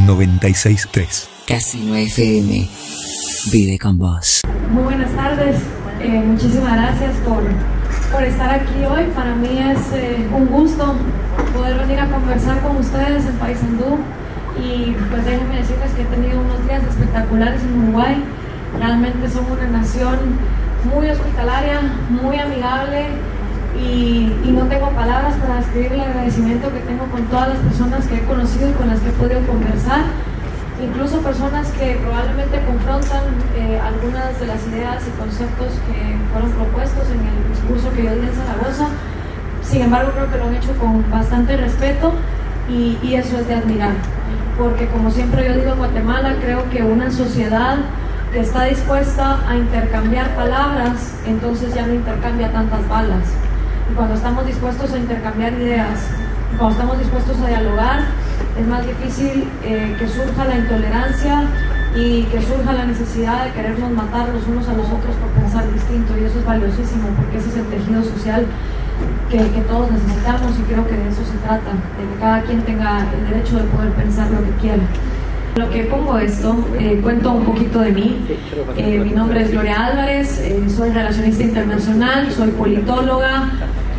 96.3 Casino FM. Vive con vos. Muy buenas tardes. Muchísimas gracias por estar aquí hoy. Para mí es un gusto poder venir a conversar con ustedes en Paysandú. Y pues déjenme decirles que he tenido unos días espectaculares en Uruguay. Realmente son una nación muy hospitalaria, muy amigable, y no tengo palabras para describir el agradecimiento que tengo con todas las personas que he conocido y con las que he podido conversar, incluso personas que probablemente confrontan algunas de las ideas y conceptos que fueron propuestos en el discurso que yo di en Zaragoza. Sin embargo, creo que lo han hecho con bastante respeto y eso es de admirar, porque como siempre yo digo en Guatemala, creo que una sociedad que está dispuesta a intercambiar palabras, entonces ya no intercambia tantas balas. Y cuando estamos dispuestos a intercambiar ideas, cuando estamos dispuestos a dialogar, es más difícil que surja la intolerancia y que surja la necesidad de querernos matar los unos a los otros por pensar distinto, y eso es valiosísimo porque ese es el tejido social que todos necesitamos, y creo que de eso se trata, de que cada quien tenga el derecho de poder pensar lo que quiera. Lo que pongo esto, cuento un poquito de mí. Mi nombre es Gloria Álvarez, soy relacionista internacional, soy politóloga.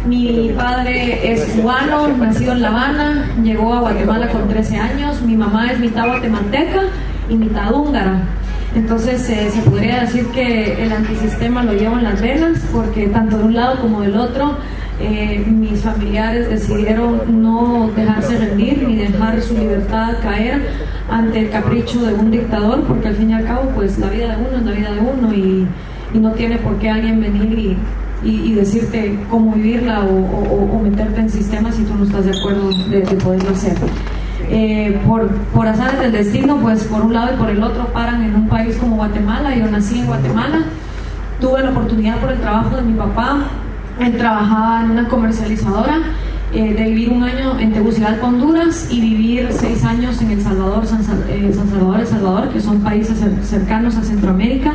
Mi padre es cubano, nacido en La Habana, llegó a Guatemala con 13 años. Mi mamá es mitad guatemalteca y mitad húngara. Entonces se podría decir que el antisistema lo llevo en las venas, porque tanto de un lado como del otro mis familiares decidieron no dejarse rendir ni dejar su libertad caer ante el capricho de un dictador, porque al fin y al cabo pues la vida de uno es la vida de uno, y no tiene por qué alguien venir y decirte cómo vivirla o meterte en sistemas si tú no estás de acuerdo de poderlo hacer. Por azares del destino, pues por un lado y por el otro paran en un país como Guatemala. Yo nací en Guatemala, tuve la oportunidad por el trabajo de mi papá. Él trabajaba en una comercializadora, de vivir un año en Tegucigalpa, Honduras, y vivir 6 años en El Salvador, San Salvador, El Salvador, que son países cercanos a Centroamérica.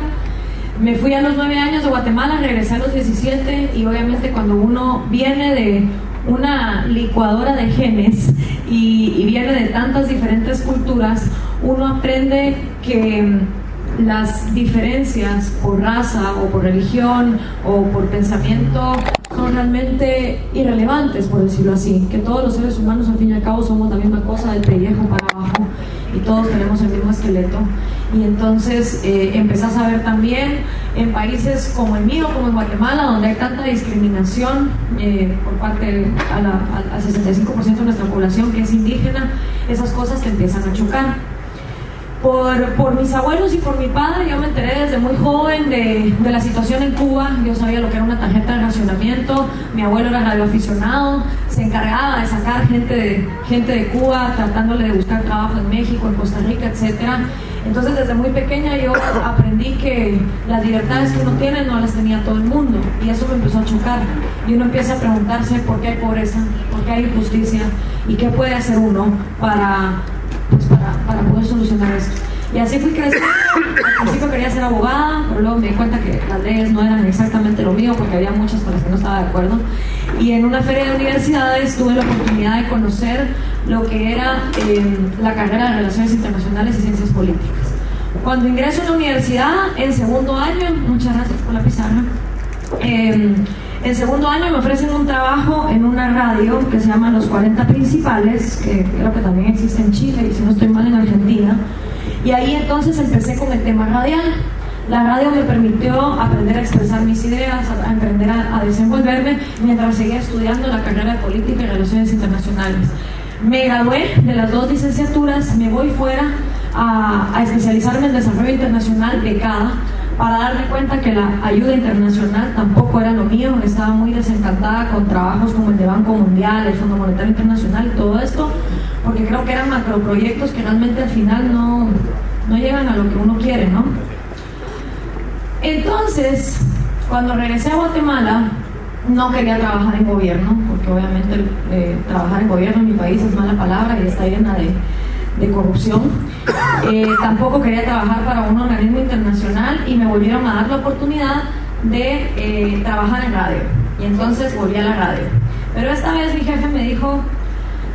Me fui a los 9 años de Guatemala, regresé a los 17, y obviamente cuando uno viene de una licuadora de genes y viene de tantas diferentes culturas, uno aprende que las diferencias por raza o por religión o por pensamiento son realmente irrelevantes, por decirlo así, que todos los seres humanos al fin y al cabo somos la misma cosa, del pellejo para abajo, y todos tenemos el mismo esqueleto. Y entonces empezás a ver también en países como el mío, como en Guatemala, donde hay tanta discriminación por parte al 65% de nuestra población que es indígena, esas cosas te empiezan a chocar. Por mis abuelos y por mi padre, yo me enteré desde muy joven de la situación en Cuba. Yo sabía lo que era una tarjeta de racionamiento. Mi abuelo era radioaficionado, se encargaba de sacar gente de Cuba, tratándole de buscar trabajo en México, en Costa Rica, etc. Entonces desde muy pequeña yo aprendí que las libertades que uno tiene no las tenía todo el mundo, y eso me empezó a chocar. Y uno empieza a preguntarse por qué hay pobreza, por qué hay injusticia, y qué puede hacer uno para poder solucionar esto. Y así fui creciendo. Al principio quería ser abogada, pero luego me di cuenta que las leyes no eran exactamente lo mío, porque había muchas con las que no estaba de acuerdo. Y en una feria de universidades tuve la oportunidad de conocer lo que era la carrera de Relaciones Internacionales y Ciencias Políticas. Cuando ingreso a la universidad, en segundo año, muchas gracias por la pizarra, en segundo año me ofrecen un trabajo en una radio que se llama Los 40 Principales, que creo que también existe en Chile y si no estoy mal en Argentina. Y ahí entonces empecé con el tema radial. La radio me permitió aprender a expresar mis ideas, a aprender a desenvolverme mientras seguía estudiando la carrera de Política y Relaciones Internacionales. Me gradué de las 2 licenciaturas, me voy fuera a especializarme en Desarrollo Internacional becada, para darme cuenta que la ayuda internacional tampoco era lo mío. Estaba muy desencantada con trabajos como el de Banco Mundial, el Fondo Monetario Internacional y todo esto, porque creo que eran macroproyectos que realmente al final no llegan a lo que uno quiere, ¿no? Entonces, cuando regresé a Guatemala, no quería trabajar en gobierno, porque obviamente trabajar en gobierno en mi país es mala palabra y está llena de corrupción. Tampoco quería trabajar para un organismo internacional, y me volvieron a dar la oportunidad de trabajar en radio, y entonces volví a la radio. Pero esta vez mi jefe me dijo: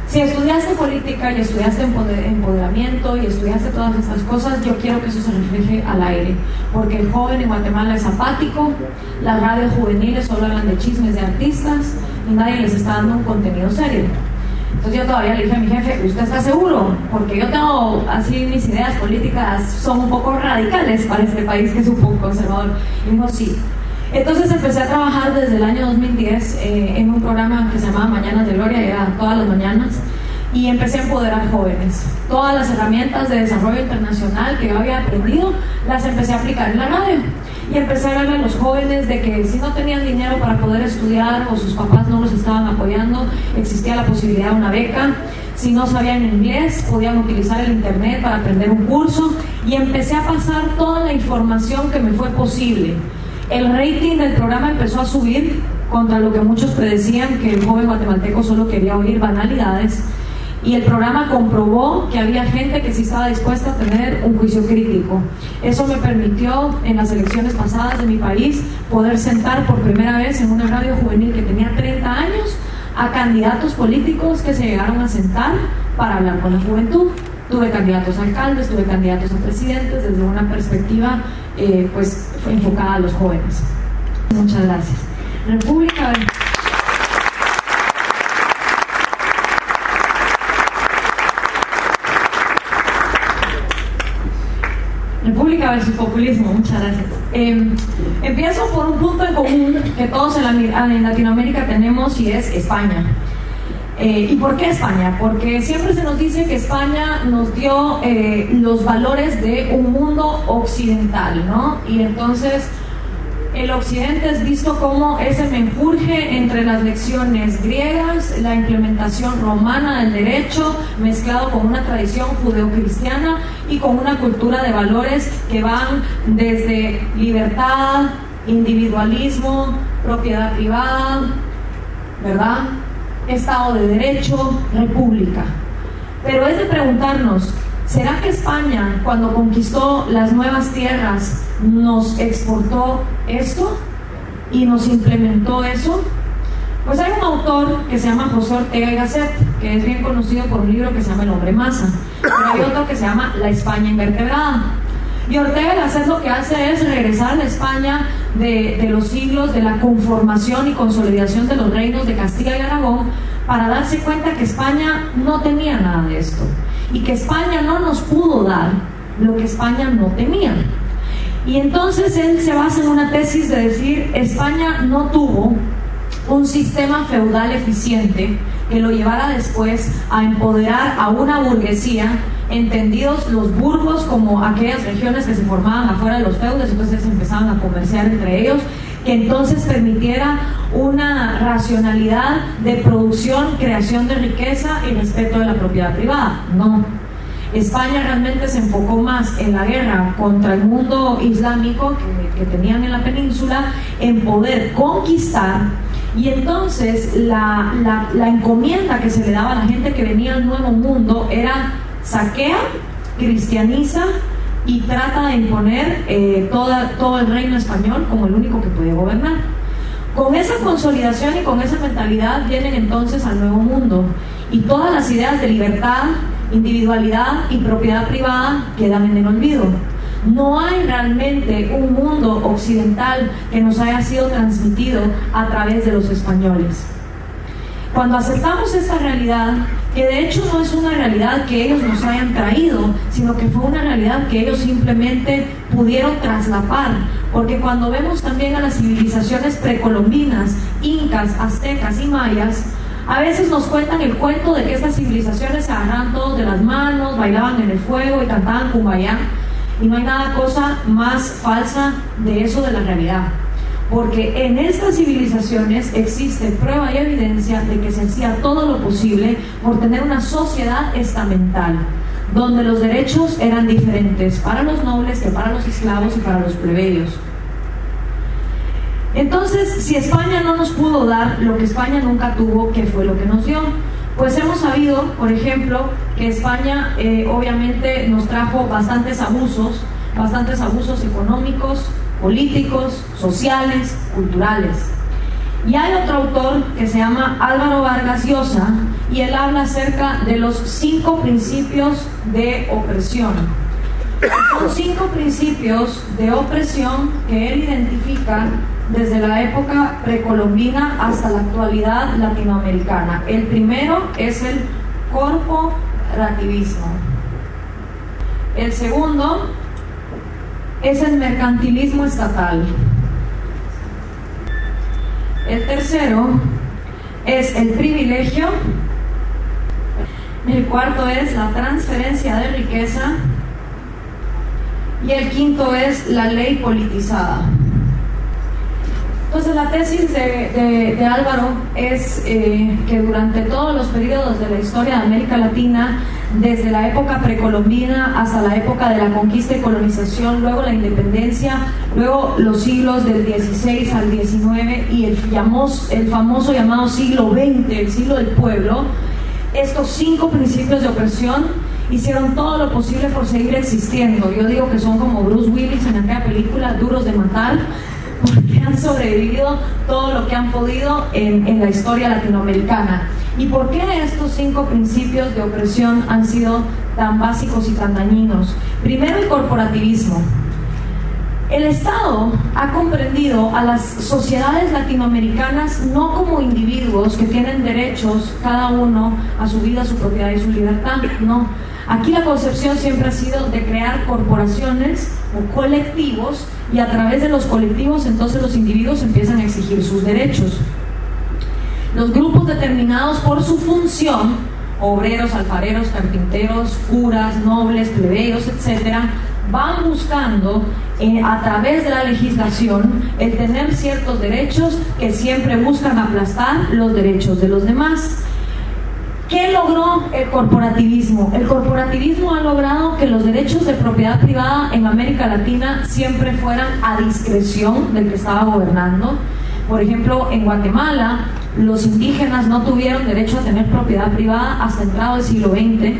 Si estudiaste política y estudiaste empoderamiento y estudiaste todas estas cosas, yo quiero que eso se refleje al aire, porque el joven en Guatemala es apático, las radios juveniles solo hablan de chismes de artistas y nadie les está dando un contenido serio. Entonces yo todavía le dije a mi jefe, ¿usted está seguro? Porque yo tengo así, mis ideas políticas son un poco radicales para este país que es un poco conservador. Y me dijo, sí. Entonces empecé a trabajar desde el año 2010 en un programa que se llamaba Mañanas de Gloria, era todas las mañanas, y empecé a empoderar jóvenes. Todas las herramientas de desarrollo internacional que yo había aprendido, las empecé a aplicar en la radio. Y empecé a hablarle a los jóvenes de que si no tenían dinero para poder estudiar o sus papás no los estaban apoyando, existía la posibilidad de una beca. Si no sabían inglés, podían utilizar el internet para aprender un curso. Y empecé a pasar toda la información que me fue posible. El rating del programa empezó a subir contra lo que muchos predecían, que el joven guatemalteco solo quería oír banalidades, y el programa comprobó que había gente que sí estaba dispuesta a tener un juicio crítico. Eso me permitió en las elecciones pasadas de mi país poder sentar por primera vez en una radio juvenil que tenía 30 años a candidatos políticos que se llegaron a sentar para hablar con la juventud. Tuve candidatos a alcaldes, tuve candidatos a presidentes desde una perspectiva pues enfocada a los jóvenes. Muchas gracias. República versus populismo, muchas gracias. Empiezo por un punto en común que todos en Latinoamérica tenemos, y es España. ¿Y por qué España? Porque siempre se nos dice que España nos dio los valores de un mundo occidental, ¿no? Y entonces el occidente es visto como ese menjurje entre las lecciones griegas, la implementación romana del derecho, mezclado con una tradición judeocristiana y con una cultura de valores que van desde libertad, individualismo, propiedad privada, ¿verdad?, Estado de Derecho, República. Pero es de preguntarnos, ¿será que España, cuando conquistó las nuevas tierras, nos exportó esto y nos implementó eso? Pues hay un autor que se llama José Ortega y Gasset, que es bien conocido por un libro que se llama El hombre masa, pero hay otro que se llama La España invertebrada. Y Ortega y Gasset lo que hace es regresar a la España de los siglos de la conformación y consolidación de los reinos de Castilla y Aragón, para darse cuenta que España no tenía nada de esto y que España no nos pudo dar lo que España no tenía. Y entonces él se basa en una tesis de decir, España no tuvo un sistema feudal eficiente que lo llevara después a empoderar a una burguesía, entendidos los burgos como aquellas regiones que se formaban afuera de los feudos, entonces empezaban a comerciar entre ellos, que entonces permitiera una racionalidad de producción, creación de riqueza y respeto de la propiedad privada. No. España realmente se enfocó más en la guerra contra el mundo islámico que tenían en la península, en poder conquistar. Y entonces la encomienda que se le daba a la gente que venía al nuevo mundo era: saquea, cristianiza y trata de imponer todo el reino español como el único que puede gobernar. Con esa consolidación y con esa mentalidad vienen entonces al nuevo mundo, y todas las ideas de libertad, individualidad y propiedad privada quedan en el olvido. No hay realmente un mundo occidental que nos haya sido transmitido a través de los españoles. Cuando aceptamos esta realidad, que de hecho no es una realidad que ellos nos hayan traído, sino que fue una realidad que ellos simplemente pudieron traslapar, porque cuando vemos también a las civilizaciones precolombinas, incas, aztecas y mayas, a veces nos cuentan el cuento de que estas civilizaciones se agarraban todos de las manos, bailaban en el fuego y cantaban Cumbayá, y no hay nada cosa más falsa de eso de la realidad. Porque en estas civilizaciones existe prueba y evidencia de que se hacía todo lo posible por tener una sociedad estamental, donde los derechos eran diferentes para los nobles que para los esclavos y para los plebeyos. Entonces, si España no nos pudo dar lo que España nunca tuvo, ¿qué fue lo que nos dio? Pues hemos sabido, por ejemplo, que España obviamente nos trajo bastantes abusos económicos, políticos, sociales, culturales. Y hay otro autor que se llama Álvaro Vargas Llosa, y él habla acerca de los 5 principios de opresión. Son 5 principios de opresión que él identifica desde la época precolombina hasta la actualidad latinoamericana. El primero es el corporativismo. El segundo es el mercantilismo estatal. El tercero es el privilegio. El cuarto es la transferencia de riqueza. Y el quinto es la ley politizada. Entonces la tesis de Álvaro es que durante todos los periodos de la historia de América Latina, desde la época precolombina hasta la época de la conquista y colonización, luego la independencia, luego los siglos del XVI al XIX y el famoso llamado siglo XX, el siglo del pueblo, estos 5 principios de opresión hicieron todo lo posible por seguir existiendo. Yo digo que son como Bruce Willis en aquella película Duros de Matar, porque han sobrevivido todo lo que han podido en la historia latinoamericana. ¿Y por qué estos 5 principios de opresión han sido tan básicos y tan dañinos? Primero, el corporativismo. El Estado ha comprendido a las sociedades latinoamericanas no como individuos que tienen derechos cada uno a su vida, su propiedad y su libertad, no. Aquí la concepción siempre ha sido de crear corporaciones o colectivos, y a través de los colectivos entonces los individuos empiezan a exigir sus derechos. Los grupos determinados por su función, obreros, alfareros, carpinteros, curas, nobles, plebeyos, etcétera, van buscando a través de la legislación el tener ciertos derechos que siempre buscan aplastar los derechos de los demás. ¿Qué logró el corporativismo? El corporativismo ha logrado que los derechos de propiedad privada en América Latina siempre fueran a discreción del que estaba gobernando. Por ejemplo, en Guatemala, los indígenas no tuvieron derecho a tener propiedad privada hasta entrado el siglo XX.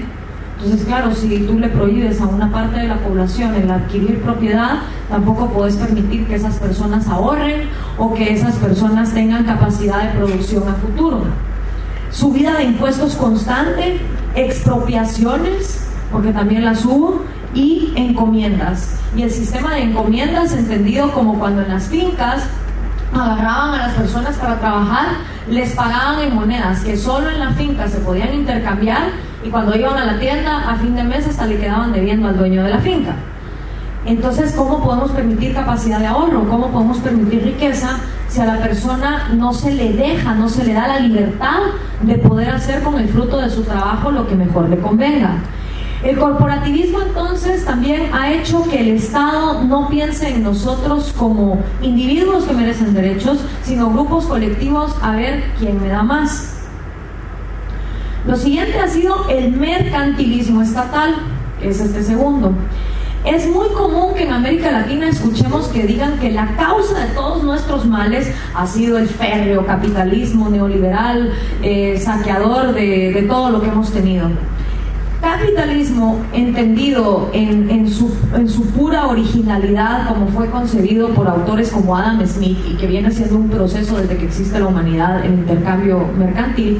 Entonces, claro, si tú le prohíbes a una parte de la población el adquirir propiedad, tampoco puedes permitir que esas personas ahorren o que esas personas tengan capacidad de producción a futuro. Subida de impuestos constante, expropiaciones, porque también las hubo, y encomiendas. Y el sistema de encomiendas entendido como cuando en las fincas agarraban a las personas para trabajar, les pagaban en monedas que solo en la finca se podían intercambiar, y cuando iban a la tienda a fin de mes hasta le quedaban debiendo al dueño de la finca. Entonces, ¿cómo podemos permitir capacidad de ahorro? ¿Cómo podemos permitir riqueza si a la persona no se le deja, no se le da la libertad de poder hacer con el fruto de su trabajo lo que mejor le convenga? El corporativismo entonces también ha hecho que el Estado no piense en nosotros como individuos que merecen derechos, sino grupos colectivos a ver quién me da más. Lo siguiente ha sido el mercantilismo estatal, que es este segundo. Es muy común que en América Latina escuchemos que digan que la causa de todos nuestros males ha sido el férreo capitalismo neoliberal, saqueador de todo lo que hemos tenido. Capitalismo entendido en su pura originalidad, como fue concebido por autores como Adam Smith, y que viene siendo un proceso desde que existe la humanidad, el intercambio mercantil,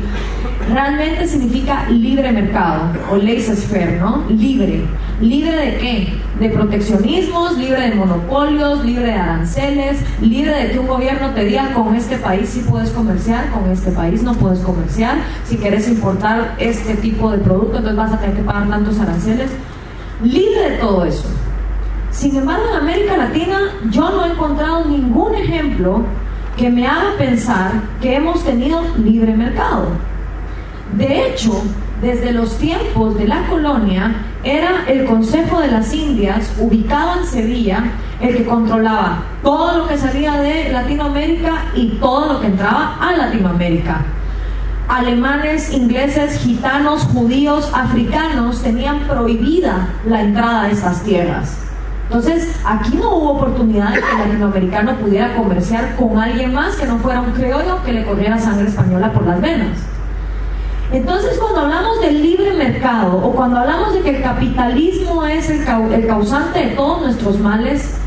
realmente significa libre mercado o laissez-faire, ¿no? Libre. ¿Libre de qué? De proteccionismos, libre de monopolios, libre de aranceles, libre de que un gobierno te diga con este país sí puedes comerciar, con este país no puedes comerciar, si quieres importar este tipo de producto entonces vas a tener que pagar tantos aranceles. Libre de todo eso. Sin embargo, en América Latina yo no he encontrado ningún ejemplo que me haga pensar que hemos tenido libre mercado. De hecho, desde los tiempos de la colonia, era el Consejo de las Indias, ubicado en Sevilla, el que controlaba todo lo que salía de Latinoamérica y todo lo que entraba a Latinoamérica. Alemanes, ingleses, gitanos, judíos, africanos tenían prohibida la entrada a estas tierras. Entonces, aquí no hubo oportunidad de que el latinoamericano pudiera comerciar con alguien más que no fuera un criollo que le corriera sangre española por las venas. Entonces, cuando hablamos del libre mercado o cuando hablamos de que el capitalismo es el causante de todos nuestros males,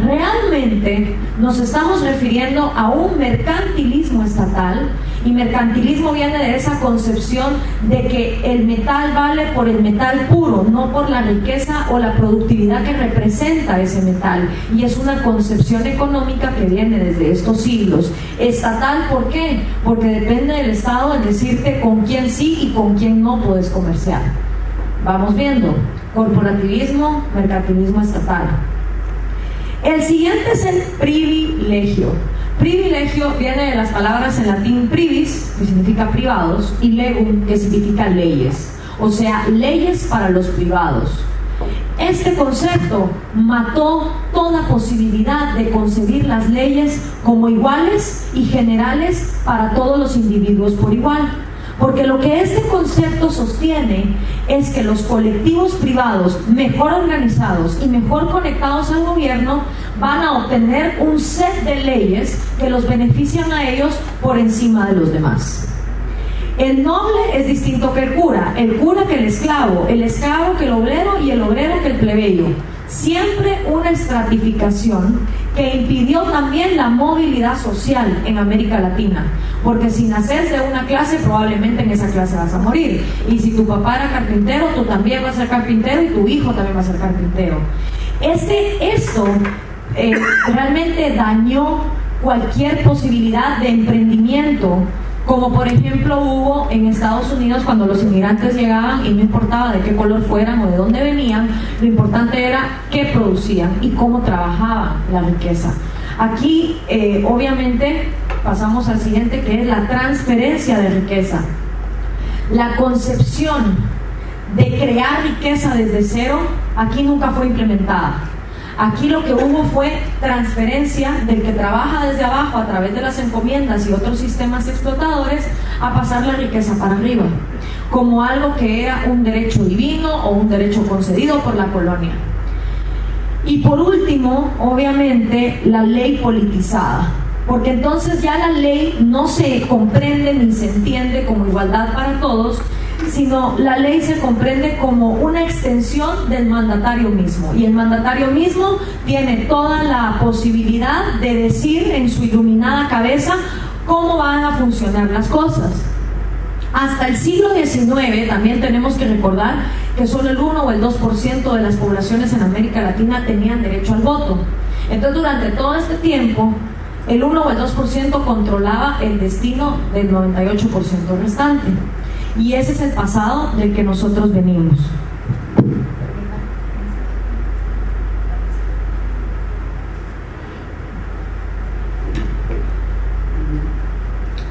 realmente nos estamos refiriendo a un mercantilismo estatal Y mercantilismo viene de esa concepción de que el metal vale por el metal puro, no por la riqueza o la productividad que representa ese metal. Y es una concepción económica que viene desde estos siglos. Estatal, ¿por qué? Porque depende del Estado en decirte con quién sí y con quién no puedes comerciar. Vamos viendo: corporativismo, mercantilismo estatal. El siguiente es el privilegio. Privilegio viene de las palabras en latín privis, que significa privados, y legum, que significa leyes, o sea, leyes para los privados. Este concepto mató toda posibilidad de concebir las leyes como iguales y generales para todos los individuos por igual. Porque lo que este concepto sostiene es que los colectivos privados mejor organizados y mejor conectados al gobierno van a obtener un set de leyes que los benefician a ellos por encima de los demás. El noble es distinto que el cura que el esclavo que el obrero y el obrero que el plebeyo. Siempre una estratificación que impidió también la movilidad social en América Latina, porque si naces de una clase, probablemente en esa clase vas a morir, y si tu papá era carpintero, tú también vas a ser carpintero y tu hijo también va a ser carpintero. Esto realmente dañó cualquier posibilidad de emprendimiento, como por ejemplo hubo en Estados Unidos cuando los inmigrantes llegaban y no importaba de qué color fueran o de dónde venían, lo importante era qué producían y cómo trabajaban la riqueza. Aquí obviamente pasamos al siguiente, que es la transferencia de riqueza. La concepción de crear riqueza desde cero aquí nunca fue implementada. Aquí lo que hubo fue transferencia del que trabaja desde abajo a través de las encomiendas y otros sistemas explotadores a pasar la riqueza para arriba, como algo que era un derecho divino o un derecho concedido por la colonia. Y por último, obviamente, la ley politizada, porque entonces ya la ley no se comprende ni se entiende como igualdad para todos, sino la ley se comprende como una extensión del mandatario mismo, y el mandatario mismo tiene toda la posibilidad de decir en su iluminada cabeza cómo van a funcionar las cosas. Hasta el siglo XIX también tenemos que recordar que solo el 1 o el 2% de las poblaciones en América Latina tenían derecho al voto. Entonces durante todo este tiempo el 1 o el 2% controlaba el destino del 98% restante. Y ese es el pasado del que nosotros venimos.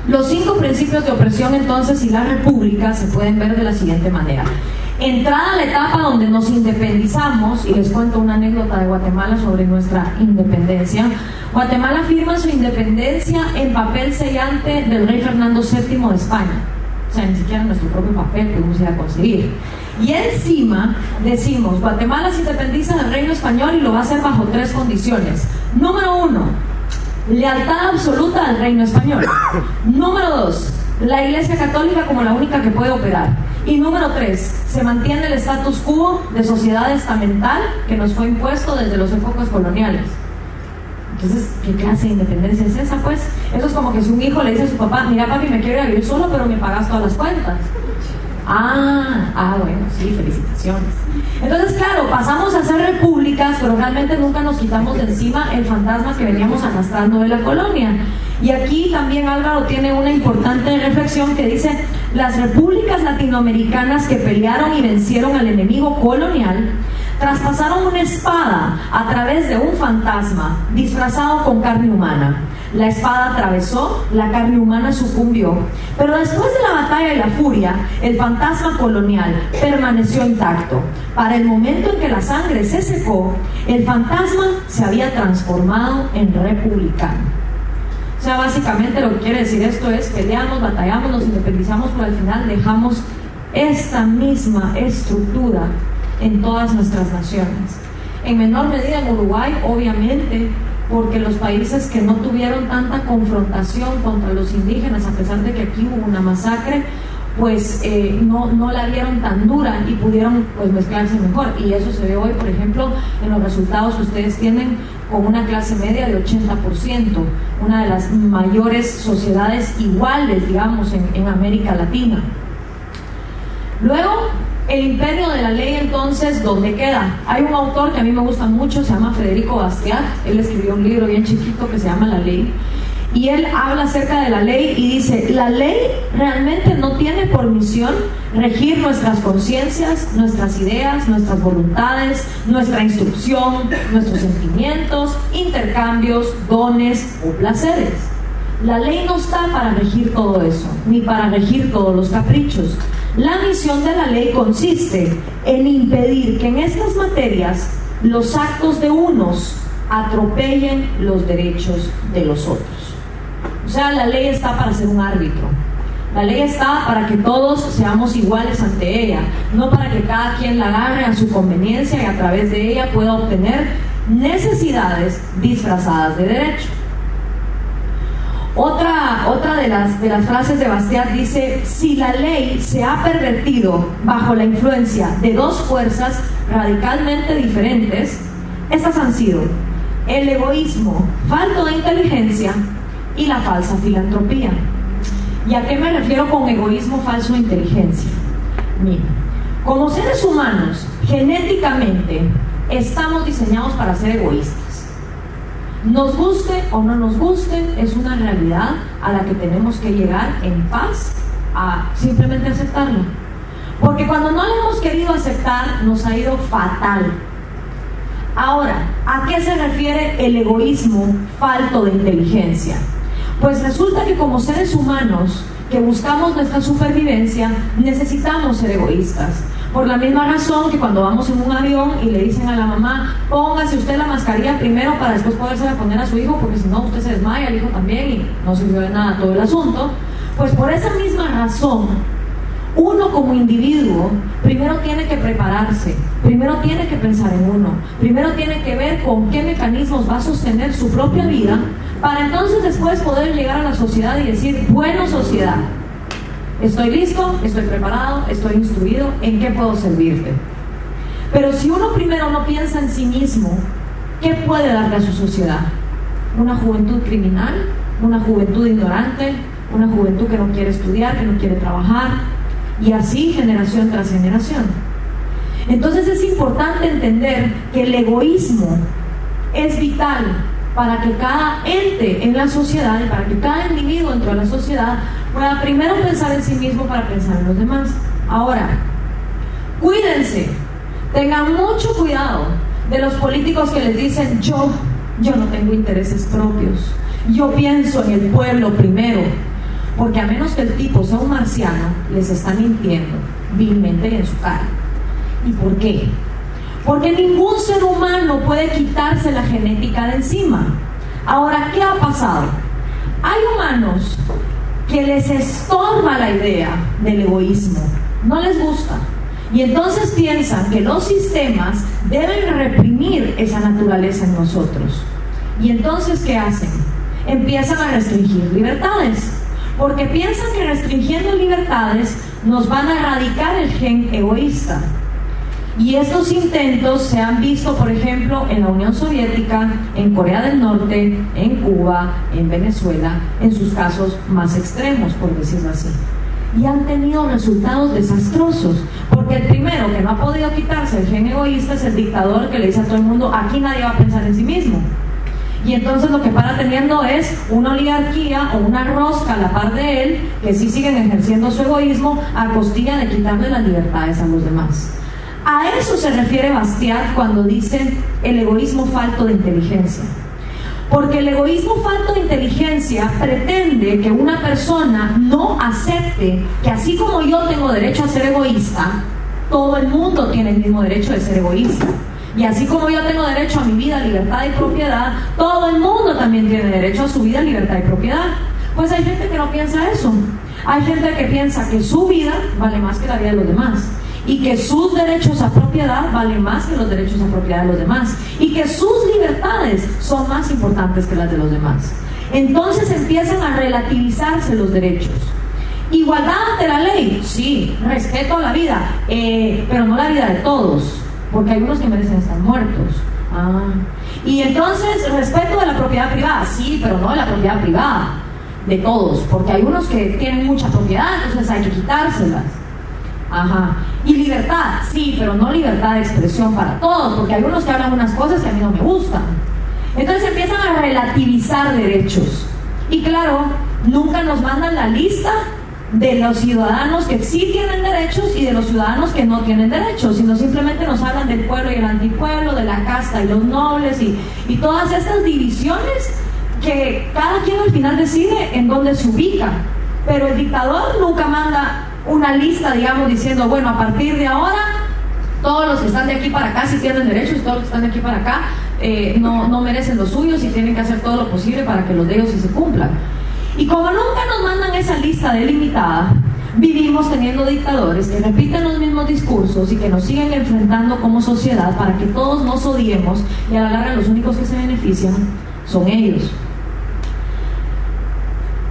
Los 5 principios de opresión entonces y la república se pueden ver de la siguiente manera. Entrada a la etapa donde nos independizamos, y les cuento una anécdota de Guatemala sobre nuestra independencia. Guatemala firma su independencia en papel sellante del rey Fernando VII de España. O sea, ni siquiera nuestro propio papel pudimos ir a conseguir. Y encima decimos, Guatemala se independiza del reino español y lo va a hacer bajo 3 condiciones. Número 1, lealtad absoluta al reino español. Número 2, la Iglesia Católica como la única que puede operar. Y número 3, se mantiene el status quo de sociedad estamental que nos fue impuesto desde los épocas coloniales. Entonces, ¿qué clase de independencia es esa, pues? Eso es como que si un hijo le dice a su papá, mira papi, me quiero ir a vivir solo, pero me pagas todas las cuentas. Bueno, sí, felicitaciones. Entonces, claro, pasamos a ser repúblicas, pero realmente nunca nos quitamos de encima el fantasma que veníamos arrastrando de la colonia. Y aquí también Álvaro tiene una importante reflexión que dice: las repúblicas latinoamericanas que pelearon y vencieron al enemigo colonial traspasaron una espada a través de un fantasma disfrazado con carne humana. La espada atravesó, la carne humana sucumbió, pero después de la batalla y la furia, el fantasma colonial permaneció intacto. Para el momento en que la sangre se secó, el fantasma se había transformado en republicano. O sea, básicamente lo que quiere decir esto es: peleamos, batallamos, nos independizamos, pero al final dejamos esta misma estructura en todas nuestras naciones. En menor medida en Uruguay, obviamente, porque los países que no tuvieron tanta confrontación contra los indígenas, a pesar de que aquí hubo una masacre, pues no la vieron tan dura y pudieron pues mezclarse mejor. Y eso se ve hoy, por ejemplo, en los resultados que ustedes tienen con una clase media de 80%, una de las mayores sociedades iguales, digamos, en América Latina. Luego, el imperio de la ley, entonces, ¿dónde queda? Hay un autor que a mí me gusta mucho, se llama Federico Bastiat. Él escribió un libro bien chiquito que se llama La Ley, y él habla acerca de la ley y dice: la ley realmente no tiene por misión regir nuestras conciencias, nuestras ideas, nuestras voluntades, nuestra instrucción, nuestros sentimientos, intercambios, dones o placeres. La ley no está para regir todo eso, ni para regir todos los caprichos. La misión de la ley consiste en impedir que en estas materias los actos de unos atropellen los derechos de los otros. O sea, la ley está para ser un árbitro. La ley está para que todos seamos iguales ante ella, no para que cada quien la agarre a su conveniencia y a través de ella pueda obtener necesidades disfrazadas de derecho. Otra de las frases de Bastiat dice: si la ley se ha pervertido bajo la influencia de dos fuerzas radicalmente diferentes, estas han sido el egoísmo falto de inteligencia y la falsa filantropía. ¿Y a qué me refiero con egoísmo falso de inteligencia? Mira, como seres humanos, genéticamente estamos diseñados para ser egoístas. Nos guste o no nos guste, es una realidad a la que tenemos que llegar en paz a simplemente aceptarla. Porque cuando no la hemos querido aceptar, nos ha ido fatal. Ahora, ¿a qué se refiere el egoísmo falto de inteligencia? Pues resulta que como seres humanos que buscamos nuestra supervivencia, necesitamos ser egoístas. Por la misma razón que cuando vamos en un avión y le dicen a la mamá: póngase usted la mascarilla primero para después podérsela poner a su hijo, porque si no usted se desmaya, el hijo también, y no sirvió de nada todo el asunto. Pues por esa misma razón, uno como individuo primero tiene que prepararse, primero tiene que pensar en uno, primero tiene que ver con qué mecanismos va a sostener su propia vida, para entonces después poder llegar a la sociedad y decir: bueno, sociedad, estoy listo, estoy preparado, estoy instruido, ¿en qué puedo servirte? Pero si uno primero no piensa en sí mismo, ¿qué puede darle a su sociedad? ¿Una juventud criminal? ¿Una juventud ignorante? ¿Una juventud que no quiere estudiar, que no quiere trabajar? Y así generación tras generación. Entonces es importante entender que el egoísmo es vital para que cada ente en la sociedad y para que cada individuo dentro de la sociedad pueda primero pensar en sí mismo para pensar en los demás. Ahora, cuídense, tengan mucho cuidado de los políticos que les dicen: yo no tengo intereses propios, yo pienso en el pueblo primero. Porque a menos que el tipo sea un marciano, les está mintiendo vilmente y en su cara. ¿Y por qué? Porque ningún ser humano puede quitarse la genética de encima. Ahora, ¿qué ha pasado? Hay humanos que les estorba la idea del egoísmo, no les gusta, y entonces piensan que los sistemas deben reprimir esa naturaleza en nosotros. Y entonces, ¿qué hacen? Empiezan a restringir libertades, porque piensan que restringiendo libertades nos van a erradicar el gen egoísta. Y estos intentos se han visto, por ejemplo, en la Unión Soviética, en Corea del Norte, en Cuba, en Venezuela, en sus casos más extremos, por decirlo así. Y han tenido resultados desastrosos, porque el primero que no ha podido quitarse el gen egoísta es el dictador que le dice a todo el mundo: aquí nadie va a pensar en sí mismo. Y entonces lo que para teniendo es una oligarquía o una rosca a la par de él, que sí siguen ejerciendo su egoísmo a costilla de quitarle las libertades a los demás. A eso se refiere Bastiat cuando dice el egoísmo falto de inteligencia. Porque el egoísmo falto de inteligencia pretende que una persona no acepte que así como yo tengo derecho a ser egoísta, todo el mundo tiene el mismo derecho de ser egoísta. Y así como yo tengo derecho a mi vida, libertad y propiedad, todo el mundo también tiene derecho a su vida, libertad y propiedad. Pues hay gente que no piensa eso. Hay gente que piensa que su vida vale más que la vida de los demás, y que sus derechos a propiedad valen más que los derechos a propiedad de los demás, y que sus libertades son más importantes que las de los demás. Entonces empiezan a relativizarse los derechos. Igualdad ante la ley, sí. Respeto a la vida, pero no la vida de todos, porque hay unos que merecen estar muertos. Y entonces, respeto de la propiedad privada, sí, pero no de la propiedad privada de todos, porque hay unos que tienen mucha propiedad, entonces hay que quitárselas. Y libertad, sí, pero no libertad de expresión para todos, porque hay unos que hablan unas cosas que a mí no me gustan. Entonces empiezan a relativizar derechos. Y claro, nunca nos mandan la lista de los ciudadanos que sí tienen derechos y de los ciudadanos que no tienen derechos, sino simplemente nos hablan del pueblo y el antipueblo, de la casta y los nobles y todas estas divisiones que cada quien al final decide en dónde se ubica. Pero el dictador nunca manda una lista, digamos, diciendo, bueno, a partir de ahora todos los que están de aquí para acá sí tienen derechos, todos los que están de aquí para acá no merecen los suyos y tienen que hacer todo lo posible para que los de ellos sí se cumplan. Y como nunca nos mandan esa lista delimitada, vivimos teniendo dictadores que repiten los mismos discursos y que nos siguen enfrentando como sociedad para que todos nos odiemos, y a la larga los únicos que se benefician son ellos.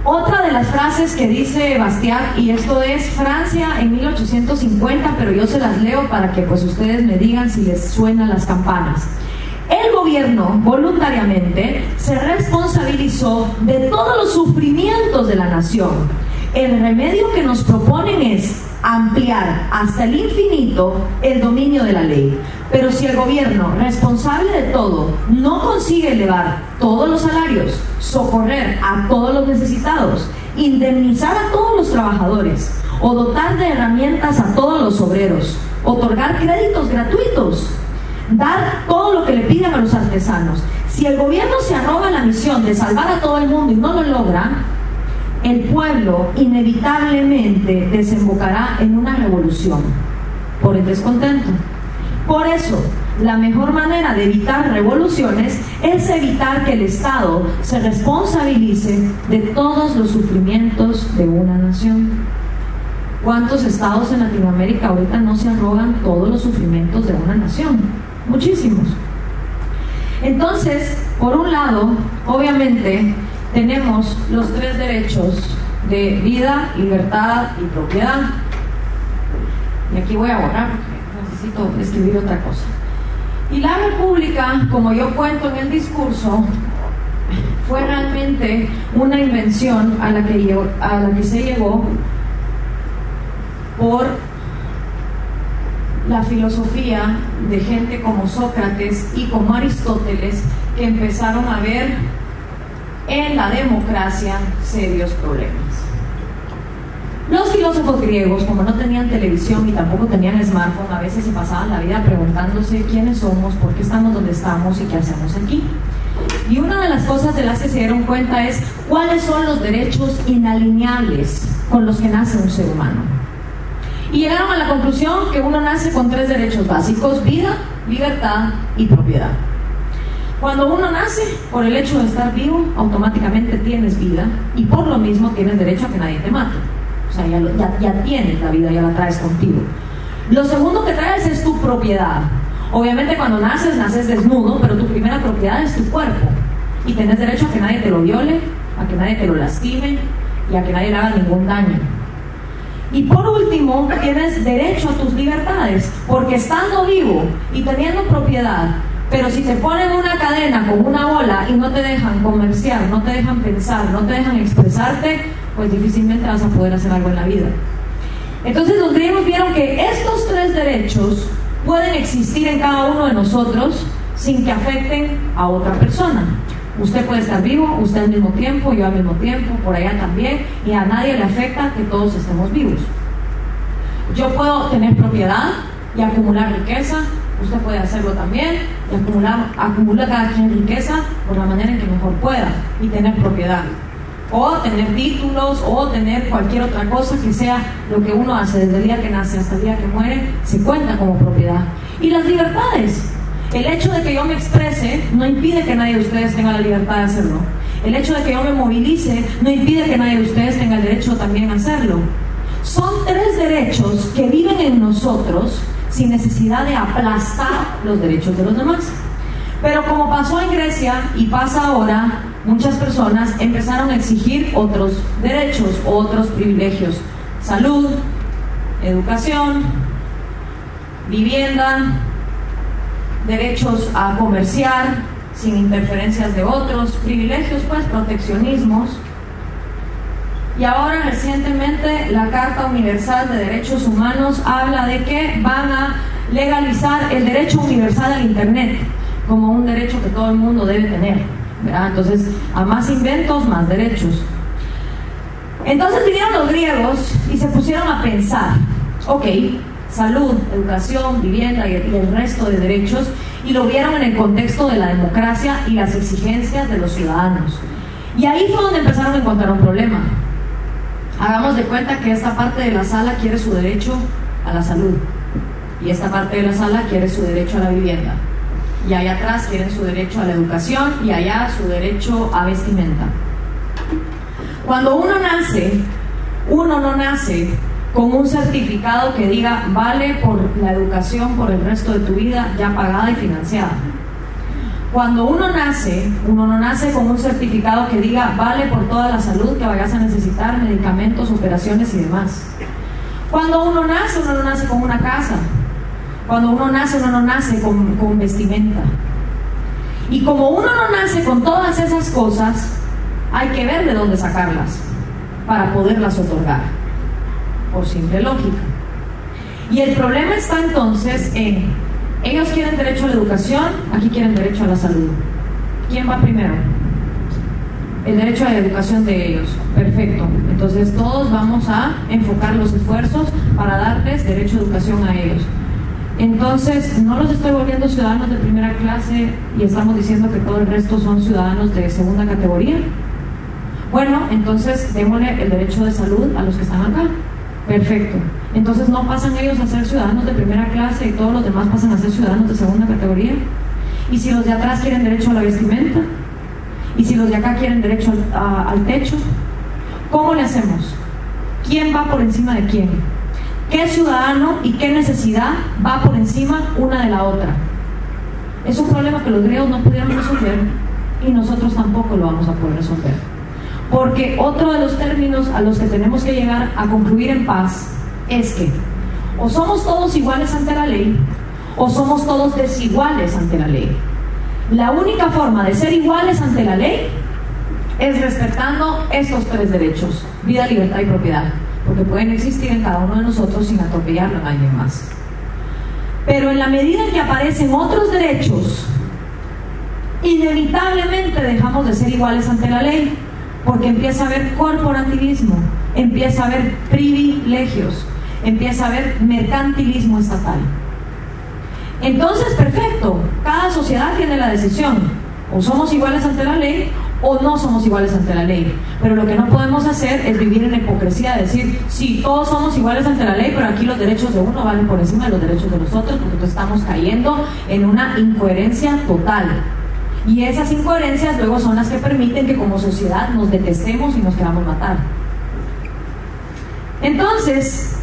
Otra de las frases que dice Bastiat, y esto es Francia en 1850, pero yo se las leo para que pues ustedes me digan si les suenan las campanas. El gobierno voluntariamente se responsabilizó de todos los sufrimientos de la nación. El remedio que nos proponen es ampliar hasta el infinito el dominio de la ley. Pero si el gobierno, responsable de todo, no consigue elevar todos los salarios, socorrer a todos los necesitados, indemnizar a todos los trabajadores, o dotar de herramientas a todos los obreros, otorgar créditos gratuitos, dar todo lo que le pidan a los artesanos, si el gobierno se arroga la misión de salvar a todo el mundo y no lo logra, el pueblo inevitablemente desembocará en una revolución por el descontento. Por eso, la mejor manera de evitar revoluciones es evitar que el Estado se responsabilice de todos los sufrimientos de una nación. ¿Cuántos estados en Latinoamérica ahorita no se arrogan todos los sufrimientos de una nación? Muchísimos. Entonces, por un lado, obviamente, tenemos los tres derechos de vida, libertad y propiedad. Y aquí voy a borrar porque necesito escribir otra cosa. Y la república, como yo cuento en el discurso, fue realmente una invención a la que se llegó por la filosofía de gente como Sócrates y como Aristóteles, que empezaron a ver en la democracia serios problemas. Los filósofos griegos, como no tenían televisión y tampoco tenían smartphone, a veces se pasaban la vida preguntándose quiénes somos, por qué estamos donde estamos y qué hacemos aquí. Y una de las cosas de las que se dieron cuenta es cuáles son los derechos inalineables con los que nace un ser humano. Y llegaron a la conclusión que uno nace con tres derechos básicos: vida, libertad y propiedad. Cuando uno nace, por el hecho de estar vivo, automáticamente tienes vida, y por lo mismo tienes derecho a que nadie te mate. O sea, ya tienes la vida, ya la traes contigo. Lo segundo que traes es tu propiedad. Obviamente cuando naces desnudo, pero tu primera propiedad es tu cuerpo, y tienes derecho a que nadie te lo viole, a que nadie te lo lastime y a que nadie le haga ningún daño. Y por último, tienes derecho a tus libertades, porque estando vivo y teniendo propiedad, pero si te ponen una cadena con una bola y no te dejan comerciar, no te dejan pensar, no te dejan expresarte, pues difícilmente vas a poder hacer algo en la vida. Entonces los griegos vieron que estos tres derechos pueden existir en cada uno de nosotros sin que afecten a otra persona. Usted puede estar vivo, usted al mismo tiempo, yo al mismo tiempo, por allá también, y a nadie le afecta que todos estemos vivos. Yo puedo tener propiedad y acumular riqueza, usted puede hacerlo también, y acumular cada quien riqueza por la manera en que mejor pueda, y tener propiedad, o tener títulos, o tener cualquier otra cosa que sea lo que uno hace desde el día que nace hasta el día que muere, se cuenta como propiedad. Y las libertades. El hecho de que yo me exprese no impide que nadie de ustedes tenga la libertad de hacerlo. El hecho de que yo me movilice no impide que nadie de ustedes tenga el derecho también a hacerlo. Son tres derechos que viven en nosotros sin necesidad de aplastar los derechos de los demás. Pero como pasó en Grecia y pasa ahora, muchas personas empezaron a exigir otros derechos, otros privilegios: salud, educación, vivienda, derechos a comerciar sin interferencias de otros, privilegios, pues, proteccionismos. Y ahora recientemente la Carta Universal de Derechos Humanos habla de que van a legalizar el derecho universal al Internet como un derecho que todo el mundo debe tener, ¿verdad? Entonces, a más inventos, más derechos. Entonces vinieron los griegos y se pusieron a pensar, ok, salud, educación, vivienda y el resto de derechos, y lo vieron en el contexto de la democracia y las exigencias de los ciudadanos. Y ahí fue donde empezaron a encontrar un problema. Hagamos de cuenta que esta parte de la sala quiere su derecho a la salud, y esta parte de la sala quiere su derecho a la vivienda, y allá atrás quieren su derecho a la educación, y allá su derecho a vestimenta. Cuando uno no nace con un certificado que diga vale por la educación por el resto de tu vida, ya pagada y financiada. Cuando uno no nace con un certificado que diga vale por toda la salud que vayas a necesitar, medicamentos, operaciones y demás. Cuando uno no nace con una casa. Cuando uno no nace con vestimenta. Y como uno no nace con todas esas cosas, hay que ver de dónde sacarlas para poderlas otorgar, por simple lógica. Y el problema está entonces en: ellos quieren derecho a la educación, aquí quieren derecho a la salud. ¿Quién va primero? El derecho a la educación de ellos. Perfecto. Entonces todos vamos a enfocar los esfuerzos para darles derecho a educación a ellos. Entonces, no los estoy volviendo ciudadanos de primera clase y estamos diciendo que todo el resto son ciudadanos de segunda categoría. Bueno, entonces démosle el derecho de salud a los que están acá. Perfecto. Entonces no pasan ellos a ser ciudadanos de primera clase y todos los demás pasan a ser ciudadanos de segunda categoría. Y si los de atrás quieren derecho a la vestimenta, y si los de acá quieren derecho al techo, ¿cómo le hacemos? ¿Quién va por encima de quién? ¿Qué ciudadano y qué necesidad va por encima una de la otra? Es un problema que los griegos no pudieron resolver y nosotros tampoco lo vamos a poder resolver. Porque otro de los términos a los que tenemos que llegar a concluir en paz es que o somos todos iguales ante la ley o somos todos desiguales ante la ley. La única forma de ser iguales ante la ley es respetando estos tres derechos: vida, libertad y propiedad, porque pueden existir en cada uno de nosotros sin atropellarlo a nadie más. Pero en la medida en que aparecen otros derechos, inevitablemente dejamos de ser iguales ante la ley, porque empieza a haber corporativismo, empieza a haber privilegios, empieza a haber mercantilismo estatal. Entonces, perfecto, cada sociedad tiene la decisión: o somos iguales ante la ley o no somos iguales ante la ley. Pero lo que no podemos hacer es vivir en la hipocresía de decir, sí, todos somos iguales ante la ley, pero aquí los derechos de uno valen por encima de los derechos de los otros, porque entonces estamos cayendo en una incoherencia total. Y esas incoherencias luego son las que permiten que como sociedad nos detestemos y nos queramos matar. Entonces,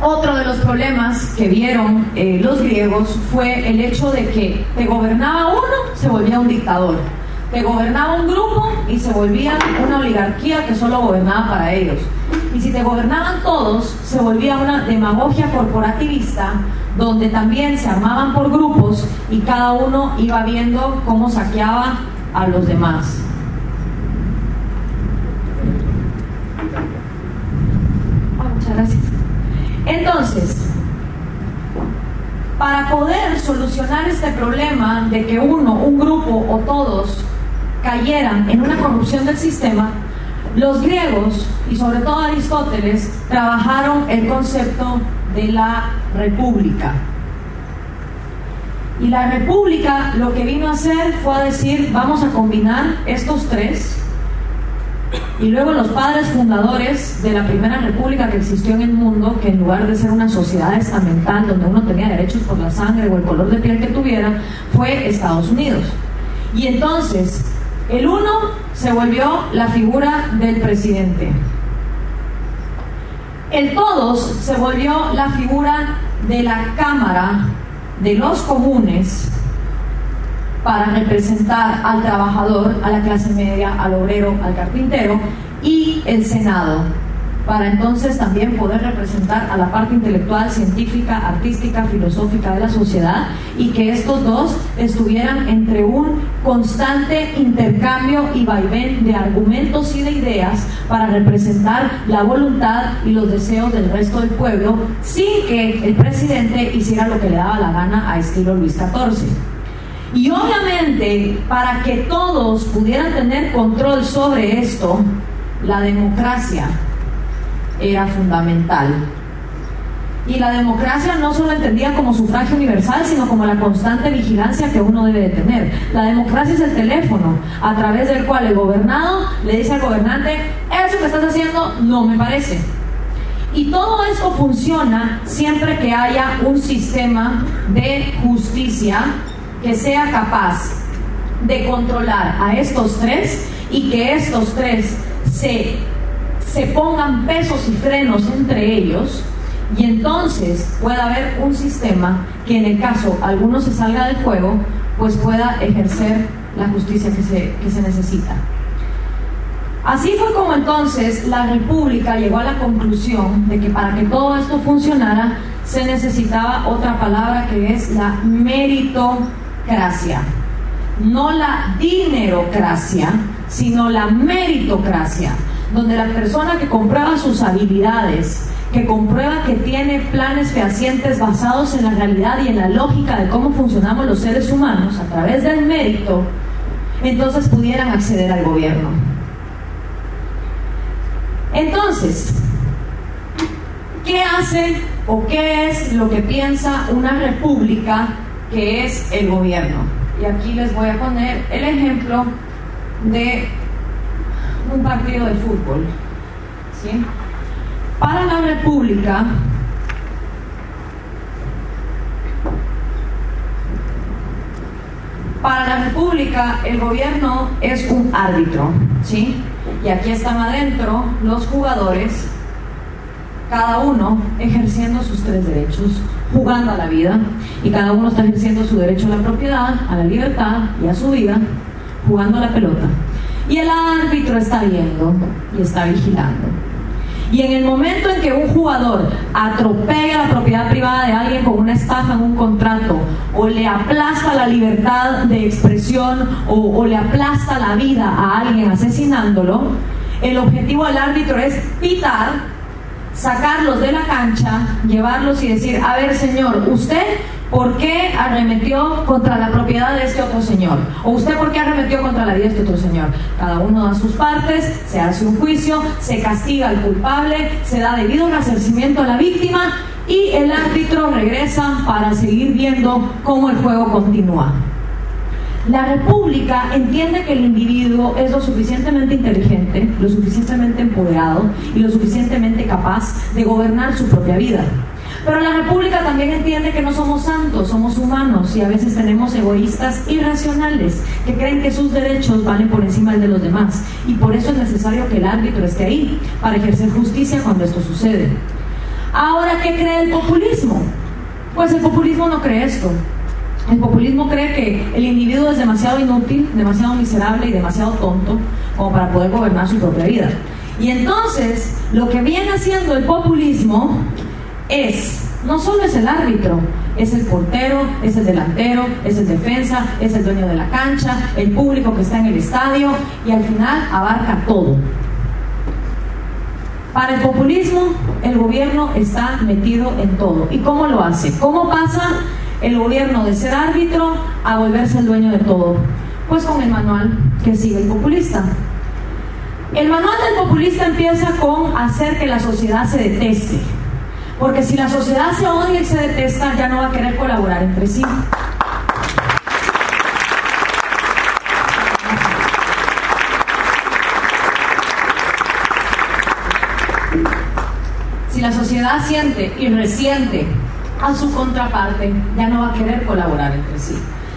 otro de los problemas que vieron los griegos fue el hecho de que te gobernaba uno, se volvía un dictador. Te gobernaba un grupo y se volvía una oligarquía que solo gobernaba para ellos. Y si te gobernaban todos, se volvía una demagogia corporativista, donde también se armaban por grupos y cada uno iba viendo cómo saqueaba a los demás. Muchas gracias. Entonces, para poder solucionar este problema de que uno, un grupo o todos cayeran en una corrupción del sistema, los griegos y sobre todo Aristóteles trabajaron el concepto de la república. Y la república lo que vino a hacer fue a decir, vamos a combinar estos tres. Y luego los padres fundadores de la primera república que existió en el mundo, que en lugar de ser una sociedad estamental donde uno tenía derechos por la sangre o el color de piel que tuviera, fue Estados Unidos. Y entonces el uno se volvió la figura del presidente. El todos se volvió la figura de la Cámara de los Comunes, para representar al trabajador, a la clase media, al obrero, al carpintero, y el Senado, para entonces también poder representar a la parte intelectual, científica, artística, filosófica de la sociedad, y que estos dos estuvieran entre un constante intercambio y vaivén de argumentos y de ideas para representar la voluntad y los deseos del resto del pueblo, sin que el presidente hiciera lo que le daba la gana a estilo Luis XIV. Y obviamente, para que todos pudieran tener control sobre esto, la democracia era fundamental. Y la democracia no solo entendía como sufragio universal, sino como la constante vigilancia que uno debe de tener. La democracia es el teléfono a través del cual el gobernado le dice al gobernante: eso que estás haciendo no me parece. Y todo esto funciona siempre que haya un sistema de justicia que sea capaz de controlar a estos tres, y que estos tres se pongan pesos y frenos entre ellos, y entonces pueda haber un sistema que, en el caso alguno se salga del juego, pues pueda ejercer la justicia que se necesita. Así fue como entonces la República llegó a la conclusión de que para que todo esto funcionara se necesitaba otra palabra, que es la meritocracia. No la dinerocracia, sino la meritocracia, donde la persona que comprueba sus habilidades, que comprueba que tiene planes fehacientes basados en la realidad y en la lógica de cómo funcionamos los seres humanos a través del mérito, entonces pudieran acceder al gobierno. Entonces, ¿qué hace o qué es lo que piensa una república, que es el gobierno? Y aquí les voy a poner el ejemplo de un partido de fútbol, ¿sí? Para la república, el gobierno es un árbitro, ¿sí? Y aquí están adentro los jugadores, cada uno ejerciendo sus tres derechos, jugando a la vida, y cada uno está ejerciendo su derecho a la propiedad, a la libertad y a su vida, jugando a la pelota. Y el árbitro está viendo y está vigilando. Y en el momento en que un jugador atropella la propiedad privada de alguien con una estafa en un contrato, o le aplasta la libertad de expresión, o le aplasta la vida a alguien asesinándolo, el objetivo del árbitro es pitar, sacarlos de la cancha, llevarlos y decir: a ver, señor, usted ¿por qué arremetió contra la propiedad de este otro señor? ¿O usted por qué arremetió contra la vida de este otro señor? Cada uno da sus partes, se hace un juicio, se castiga al culpable, se da debido resarcimiento a la víctima, y el árbitro regresa para seguir viendo cómo el juego continúa. La república entiende que el individuo es lo suficientemente inteligente, lo suficientemente empoderado y lo suficientemente capaz de gobernar su propia vida. Pero la república también entiende que no somos santos, somos humanos, y a veces tenemos egoístas irracionales que creen que sus derechos valen por encima del de los demás, y por eso es necesario que el árbitro esté ahí para ejercer justicia cuando esto sucede. Ahora, ¿qué cree el populismo? Pues el populismo no cree esto. El populismo cree que el individuo es demasiado inútil, demasiado miserable y demasiado tonto como para poder gobernar su propia vida. Y entonces, lo que viene haciendo el populismo no solo es el árbitro, es el portero, es el delantero, es el defensa, es el dueño de la cancha, el público que está en el estadio, y al final abarca todo. Para el populismo, el gobierno está metido en todo. ¿Y cómo lo hace? ¿Cómo pasa el gobierno de ser árbitro a volverse el dueño de todo? Pues con el manual que sigue el populista. El manual del populista empieza con hacer que la sociedad se deteste. Porque si la sociedad se odia y se detesta, ya no va a querer colaborar entre sí. Si la sociedad siente y resiente a su contraparte, ya no va a querer colaborar entre sí.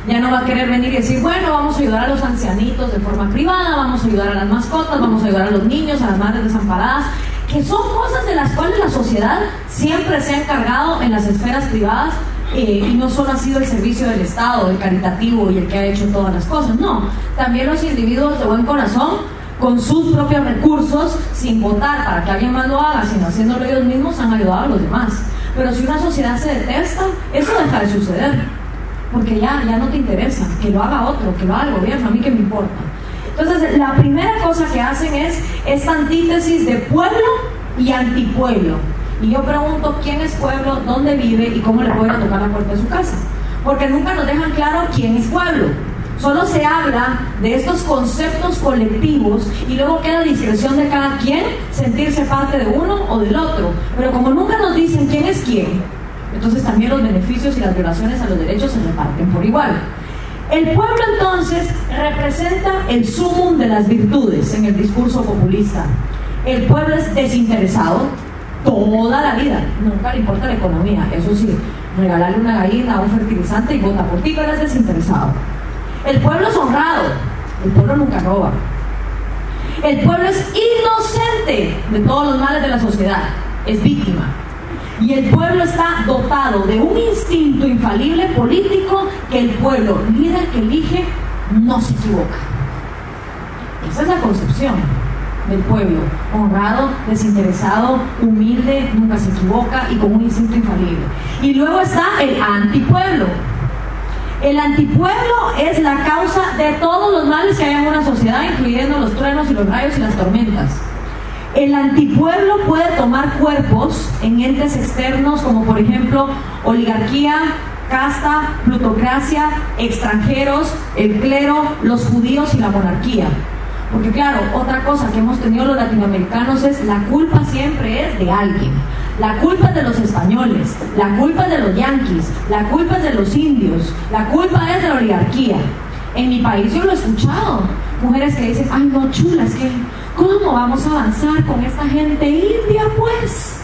Ya no va a querer venir y decir: bueno, vamos a ayudar a los ancianitos de forma privada, vamos a ayudar a las mascotas, vamos a ayudar a los niños, a las madres desamparadas, que son cosas de las cuales la sociedad siempre se ha encargado en las esferas privadas, Y no solo ha sido el servicio del Estado, el caritativo y el que ha hecho todas las cosas, no, también los individuos de buen corazón, con sus propios recursos, sin votar para que alguien más lo haga, sino haciéndolo ellos mismos, han ayudado a los demás. Pero si una sociedad se detesta, eso deja de suceder, porque ya no te interesa, que lo haga otro, que lo haga el gobierno, a mí que me importa. Entonces, la primera cosa que hacen es esta antítesis de pueblo y antipueblo. Y yo pregunto, ¿quién es pueblo? ¿Dónde vive? ¿Y cómo le puede tocar la puerta de su casa? Porque nunca nos dejan claro quién es pueblo. Solo se habla de estos conceptos colectivos y luego queda a discreción de cada quien sentirse parte de uno o del otro. Pero como nunca nos dicen quién es quién, entonces también los beneficios y las violaciones a los derechos se reparten por igual. El pueblo entonces representa el sumum de las virtudes en el discurso populista. El pueblo es desinteresado toda la vida, nunca le importa la economía, eso sí, regalarle una gallina, un fertilizante y vota por ti, pero es desinteresado. El pueblo es honrado, el pueblo nunca roba. El pueblo es inocente de todos los males de la sociedad, es víctima. Y el pueblo está dotado de un instinto infalible político que el pueblo, líder que elige, no se equivoca. Esa es la concepción del pueblo, honrado, desinteresado, humilde, nunca se equivoca y con un instinto infalible. Y luego está el antipueblo. El antipueblo es la causa de todos los males que hay en una sociedad, incluyendo los truenos y los rayos y las tormentas. El antipueblo puede tomar cuerpos en entes externos como por ejemplo oligarquía, casta, plutocracia, extranjeros, el clero, los judíos y la monarquía. Porque claro, otra cosa que hemos tenido los latinoamericanos es la culpa siempre es de alguien. La culpa es de los españoles, la culpa es de los yanquis, la culpa es de los indios, la culpa es de la oligarquía. En mi país yo lo he escuchado, mujeres que dicen, ay no chula, es que ¿cómo vamos a avanzar con esta gente india pues?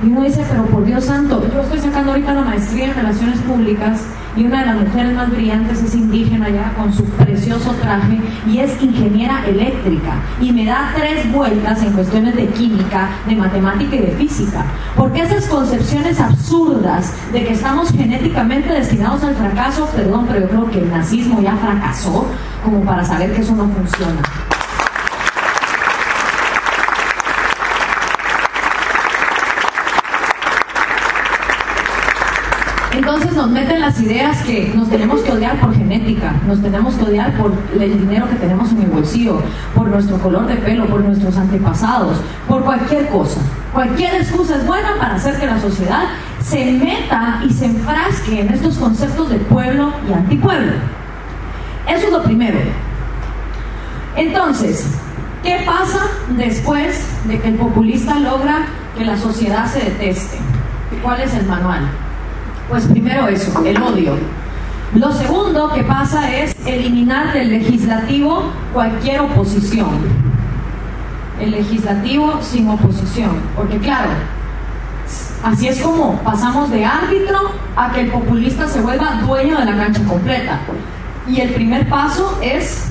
Y uno dice, pero por Dios santo, yo estoy sacando ahorita la maestría en Relaciones Públicas y una de las mujeres más brillantes es indígena ya con su precioso traje y es ingeniera eléctrica y me da 3 vueltas en cuestiones de química, de matemática y de física. Porque esas concepciones absurdas de que estamos genéticamente destinados al fracaso, perdón, pero yo creo que el nazismo ya fracasó como para saber que eso no funciona. Entonces nos meten las ideas que nos tenemos que odiar por genética, nos tenemos que odiar por el dinero que tenemos en el bolsillo, por nuestro color de pelo, por nuestros antepasados, por cualquier cosa. Cualquier excusa es buena para hacer que la sociedad se meta y se enfrasque en estos conceptos de pueblo y antipueblo. Eso es lo primero. Entonces, ¿qué pasa después de que el populista logra que la sociedad se deteste? ¿Cuál es el manual? Pues primero eso, el odio. Lo segundo que pasa es eliminar del legislativo cualquier oposición. El legislativo sin oposición. Porque claro, así es como pasamos de árbitro a que el populista se vuelva dueño de la cancha completa. Y el primer paso es,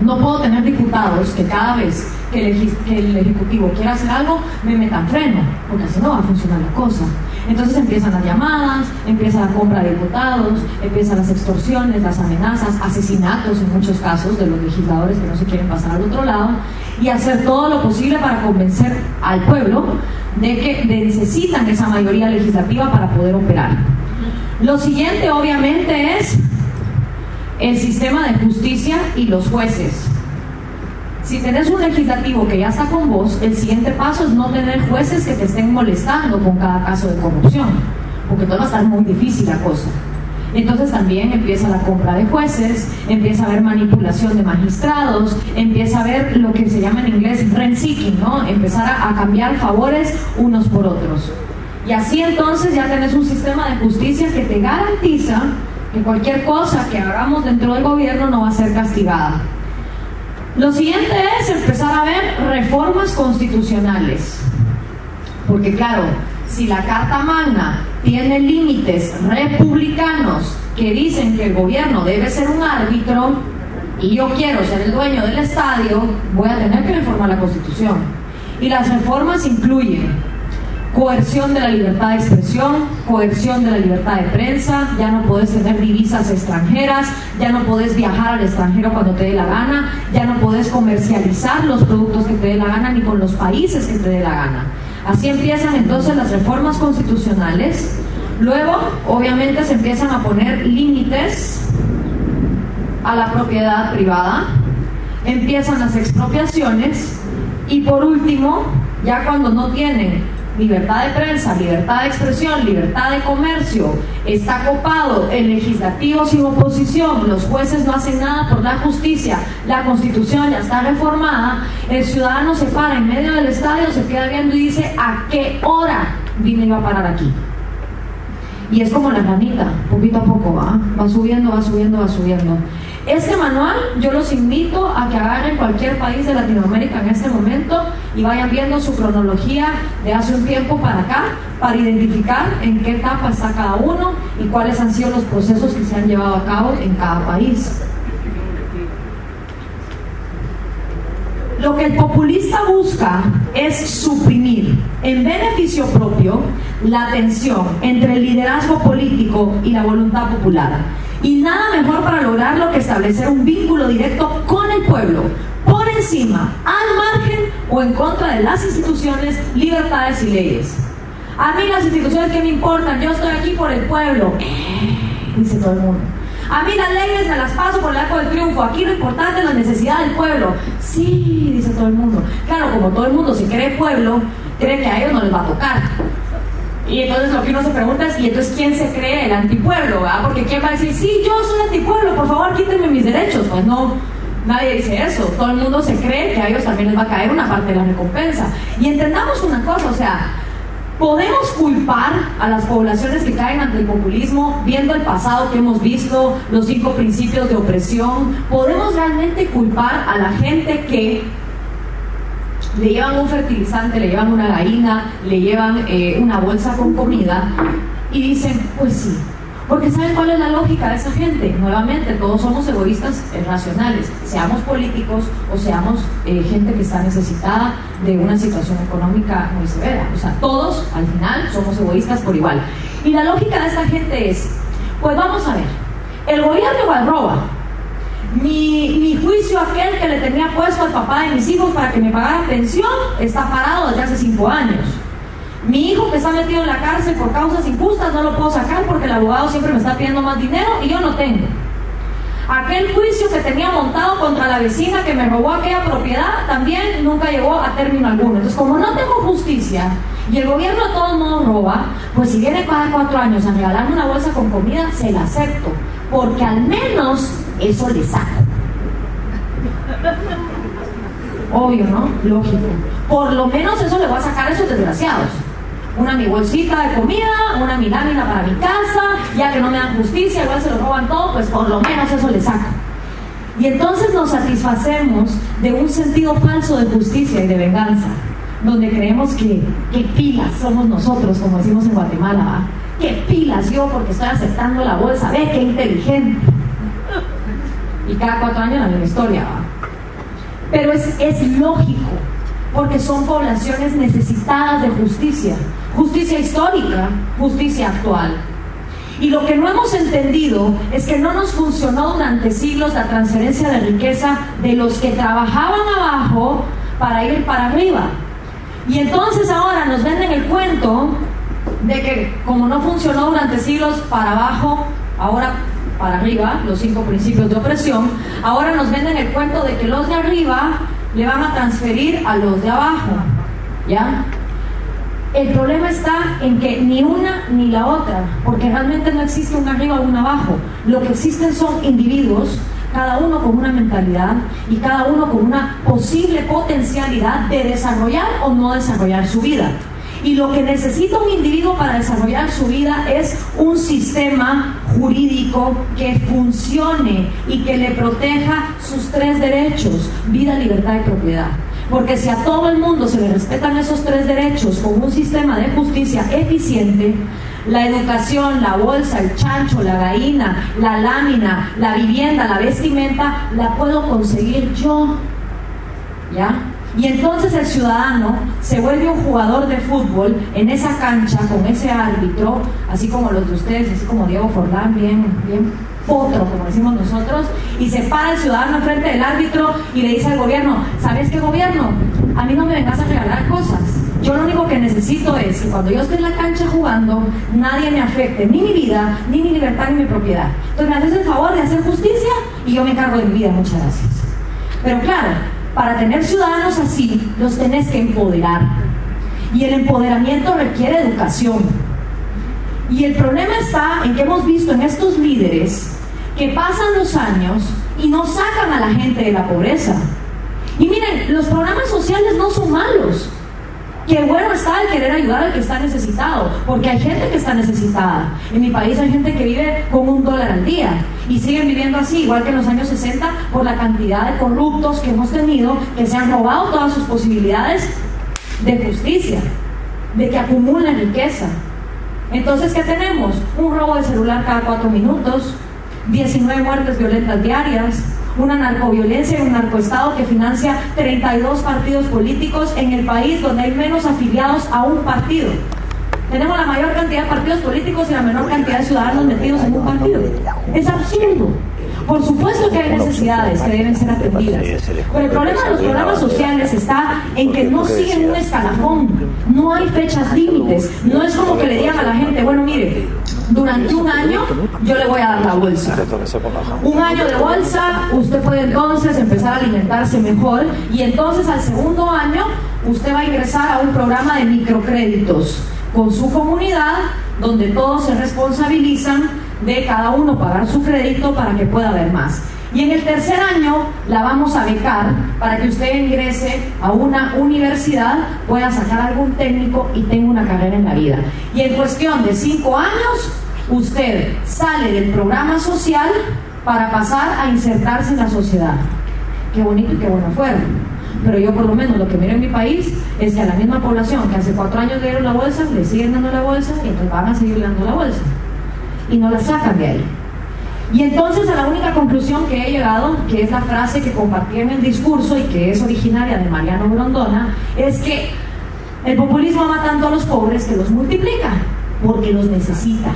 no puedo tener diputados que cada vez que el Ejecutivo quiera hacer algo, me metan freno, porque así no va a funcionar la cosa. Entonces empiezan las llamadas, empieza la compra de diputados, empiezan las extorsiones, las amenazas, asesinatos en muchos casos de los legisladores que no se quieren pasar al otro lado, y hacer todo lo posible para convencer al pueblo de que necesitan esa mayoría legislativa para poder operar. Lo siguiente obviamente es el sistema de justicia y los jueces. Si tenés un legislativo que ya está con vos, el siguiente paso es no tener jueces que te estén molestando con cada caso de corrupción, porque todo va a estar muy difícil la cosa. Entonces también empieza la compra de jueces, empieza a haber manipulación de magistrados, empieza a haber lo que se llama en inglés rent seeking, ¿no? Empezar a cambiar favores unos por otros. Y así entonces ya tenés un sistema de justicia que te garantiza que cualquier cosa que hagamos dentro del gobierno no va a ser castigada. Lo siguiente es empezar a ver reformas constitucionales. Porque claro, si la Carta Magna tiene límites republicanos que dicen que el gobierno debe ser un árbitro y yo quiero ser el dueño del estadio, voy a tener que reformar la Constitución. Y las reformas incluyen coerción de la libertad de expresión, coerción de la libertad de prensa, ya no podés tener divisas extranjeras, ya no podés viajar al extranjero cuando te dé la gana, ya no podés comercializar los productos que te dé la gana ni con los países que te dé la gana. Así empiezan entonces las reformas constitucionales. Luego, obviamente, se empiezan a poner límites a la propiedad privada, empiezan las expropiaciones y por último, ya cuando no tienen libertad de prensa, libertad de expresión, libertad de comercio, está copado el legislativo sin oposición, los jueces no hacen nada por la justicia, la Constitución ya está reformada, el ciudadano se para en medio del estadio, se queda viendo y dice: ¿a qué hora vine yo a parar aquí? Y es como la ranita, poquito a poco va subiendo, va subiendo, va subiendo. Este manual yo los invito a que agarren cualquier país de Latinoamérica en este momento y vayan viendo su cronología de hace un tiempo para acá, para identificar en qué etapa está cada uno y cuáles han sido los procesos que se han llevado a cabo en cada país. Lo que el populista busca es suprimir, en beneficio propio, la tensión entre el liderazgo político y la voluntad popular. Y nada mejor para lograrlo que establecer un vínculo directo con el pueblo, por encima, al margen o en contra de las instituciones, libertades y leyes. A mí las instituciones, ¿qué me importan? Yo estoy aquí por el pueblo, dice todo el mundo. A mí las leyes me las paso por el arco del triunfo. Aquí lo importante es la necesidad del pueblo. Sí, dice todo el mundo. Claro, como todo el mundo se cree pueblo, cree que a ellos no les va a tocar. Y entonces lo que uno se pregunta es: ¿y entonces quién se cree el antipueblo? ¿Verdad? Porque ¿quién va a decir: sí, yo soy antipueblo, por favor quítenme mis derechos? Pues no, nadie dice eso. Todo el mundo se cree que a ellos también les va a caer una parte de la recompensa. Y entendamos una cosa, o sea, podemos culpar a las poblaciones que caen ante el populismo viendo el pasado que hemos visto, los 5 principios de opresión. Podemos realmente culpar a la gente que le llevan un fertilizante, le llevan una gallina, le llevan una bolsa con comida y dicen: pues sí. Porque ¿saben cuál es la lógica de esa gente? Nuevamente, todos somos egoístas racionales, seamos políticos o seamos gente que está necesitada de una situación económica muy severa. O sea, todos al final somos egoístas por igual. Y la lógica de esta gente es: pues vamos a ver, el gobierno igual roba. Mi juicio aquel que le tenía puesto al papá de mis hijos para que me pagara pensión está parado desde hace 5 años. Mi hijo que está metido en la cárcel por causas injustas no lo puedo sacar porque el abogado siempre me está pidiendo más dinero y yo no tengo. Aquel juicio que tenía montado contra la vecina que me robó aquella propiedad también nunca llegó a término alguno. Entonces, como no tengo justicia y el gobierno de todos modos roba, pues si viene cada 4 años a regalarme una bolsa con comida, se la acepto, porque al menos eso le saco. Obvio, ¿no? Lógico. Por lo menos eso le voy a sacar a esos desgraciados. Una mi bolsita de comida, una mi lámina para mi casa, ya que no me dan justicia, igual se lo roban todo, pues por lo menos eso le saco. Y entonces nos satisfacemos de un sentido falso de justicia y de venganza, donde creemos que pilas somos nosotros, como decimos en Guatemala, ¿va? ¿Qué pilas yo porque estoy aceptando la bolsa? Ve qué inteligente. Y cada 4 años la misma historia, ¿va? Pero es lógico, porque son poblaciones necesitadas de justicia, justicia histórica, justicia actual. Y lo que no hemos entendido es que no nos funcionó durante siglos la transferencia de riqueza de los que trabajaban abajo para ir para arriba. Y entonces ahora nos venden el cuento de que como no funcionó durante siglos para abajo, ahora para arriba, los 5 principios de opresión, ahora nos venden el cuento de que los de arriba le van a transferir a los de abajo, ¿ya? El problema está en que ni una ni la otra, porque realmente no existe un arriba o un abajo. Lo que existen son individuos, cada uno con una mentalidad y cada uno con una posible potencialidad de desarrollar o no desarrollar su vida. Y lo que necesita un individuo para desarrollar su vida es un sistema jurídico que funcione y que le proteja sus 3 derechos: vida, libertad y propiedad. Porque si a todo el mundo se le respetan esos 3 derechos con un sistema de justicia eficiente, la educación, la bolsa, el chancho, la gallina, la lámina, la vivienda, la vestimenta, la puedo conseguir yo, ¿ya? Y entonces el ciudadano se vuelve un jugador de fútbol en esa cancha con ese árbitro, así como los de ustedes, así como Diego Forlán, bien potro, como decimos nosotros, y se para el ciudadano enfrente del árbitro y le dice al gobierno: ¿sabes qué, gobierno? A mí no me vengas a regalar cosas. Yo lo único que necesito es que cuando yo esté en la cancha jugando, nadie me afecte, ni mi vida, ni mi libertad, ni mi propiedad. Entonces me haces el favor de hacer justicia y yo me encargo de mi vida. Muchas gracias. Pero claro, para tener ciudadanos así, los tenés que empoderar. Y el empoderamiento requiere educación. Y el problema está en que hemos visto en estos líderes que pasan los años y no sacan a la gente de la pobreza. Y miren, los programas sociales no son malos. Qué bueno está el querer ayudar al que está necesitado, porque hay gente que está necesitada. En mi país hay gente que vive con $1 al día y siguen viviendo así, igual que en los años 60, por la cantidad de corruptos que hemos tenido, que se han robado todas sus posibilidades de justicia, de que acumulen riqueza. Entonces, ¿qué tenemos? Un robo de celular cada 4 minutos, 19 muertes violentas diarias, una narcoviolencia y un narcoestado que financia 32 partidos políticos en el país donde hay menos afiliados a un partido. Tenemos la mayor cantidad de partidos políticos y la menor cantidad de ciudadanos metidos en un partido. Es absurdo. Por supuesto que hay necesidades que deben ser atendidas, pero el problema de los programas sociales está en que no siguen un escalafón, no hay fechas límites. No es como que le digan a la gente: bueno, mire, durante un año yo le voy a dar la bolsa, un año de bolsa, usted puede entonces empezar a alimentarse mejor, y entonces al segundo año usted va a ingresar a un programa de microcréditos con su comunidad, donde todos se responsabilizan de cada uno pagar su crédito para que pueda haber más. Y en el tercer año la vamos a becar para que usted ingrese a una universidad, pueda sacar algún técnico y tenga una carrera en la vida. Y en cuestión de 5 años, usted sale del programa social para pasar a insertarse en la sociedad. Qué bonito y qué bueno fuera. Pero yo por lo menos lo que miro en mi país es que a la misma población que hace 4 años le dieron la bolsa, le siguen dando la bolsa y entonces van a seguir dando la bolsa. Y no la sacan de ahí. Y entonces a la única conclusión que he llegado, que es la frase que compartí en el discurso y que es originaria de Mariano Grondona, es que el populismo ama tanto a los pobres que los multiplica, porque los necesita.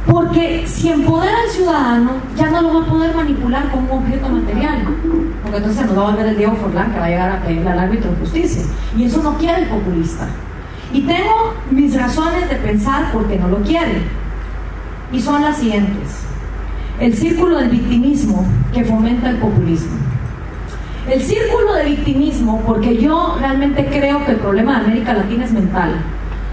Porque si empodera al ciudadano, ya no lo va a poder manipular como un objeto material, porque entonces nos va a volver el Diego Forlán, que va a llegar a pedirle al árbitro justicia, y eso no quiere el populista. Y tengo mis razones de pensar por qué no lo quiere, y son las siguientes: el círculo del victimismo que fomenta el populismo. El círculo de victimismo, porque yo realmente creo que el problema de América Latina es mental.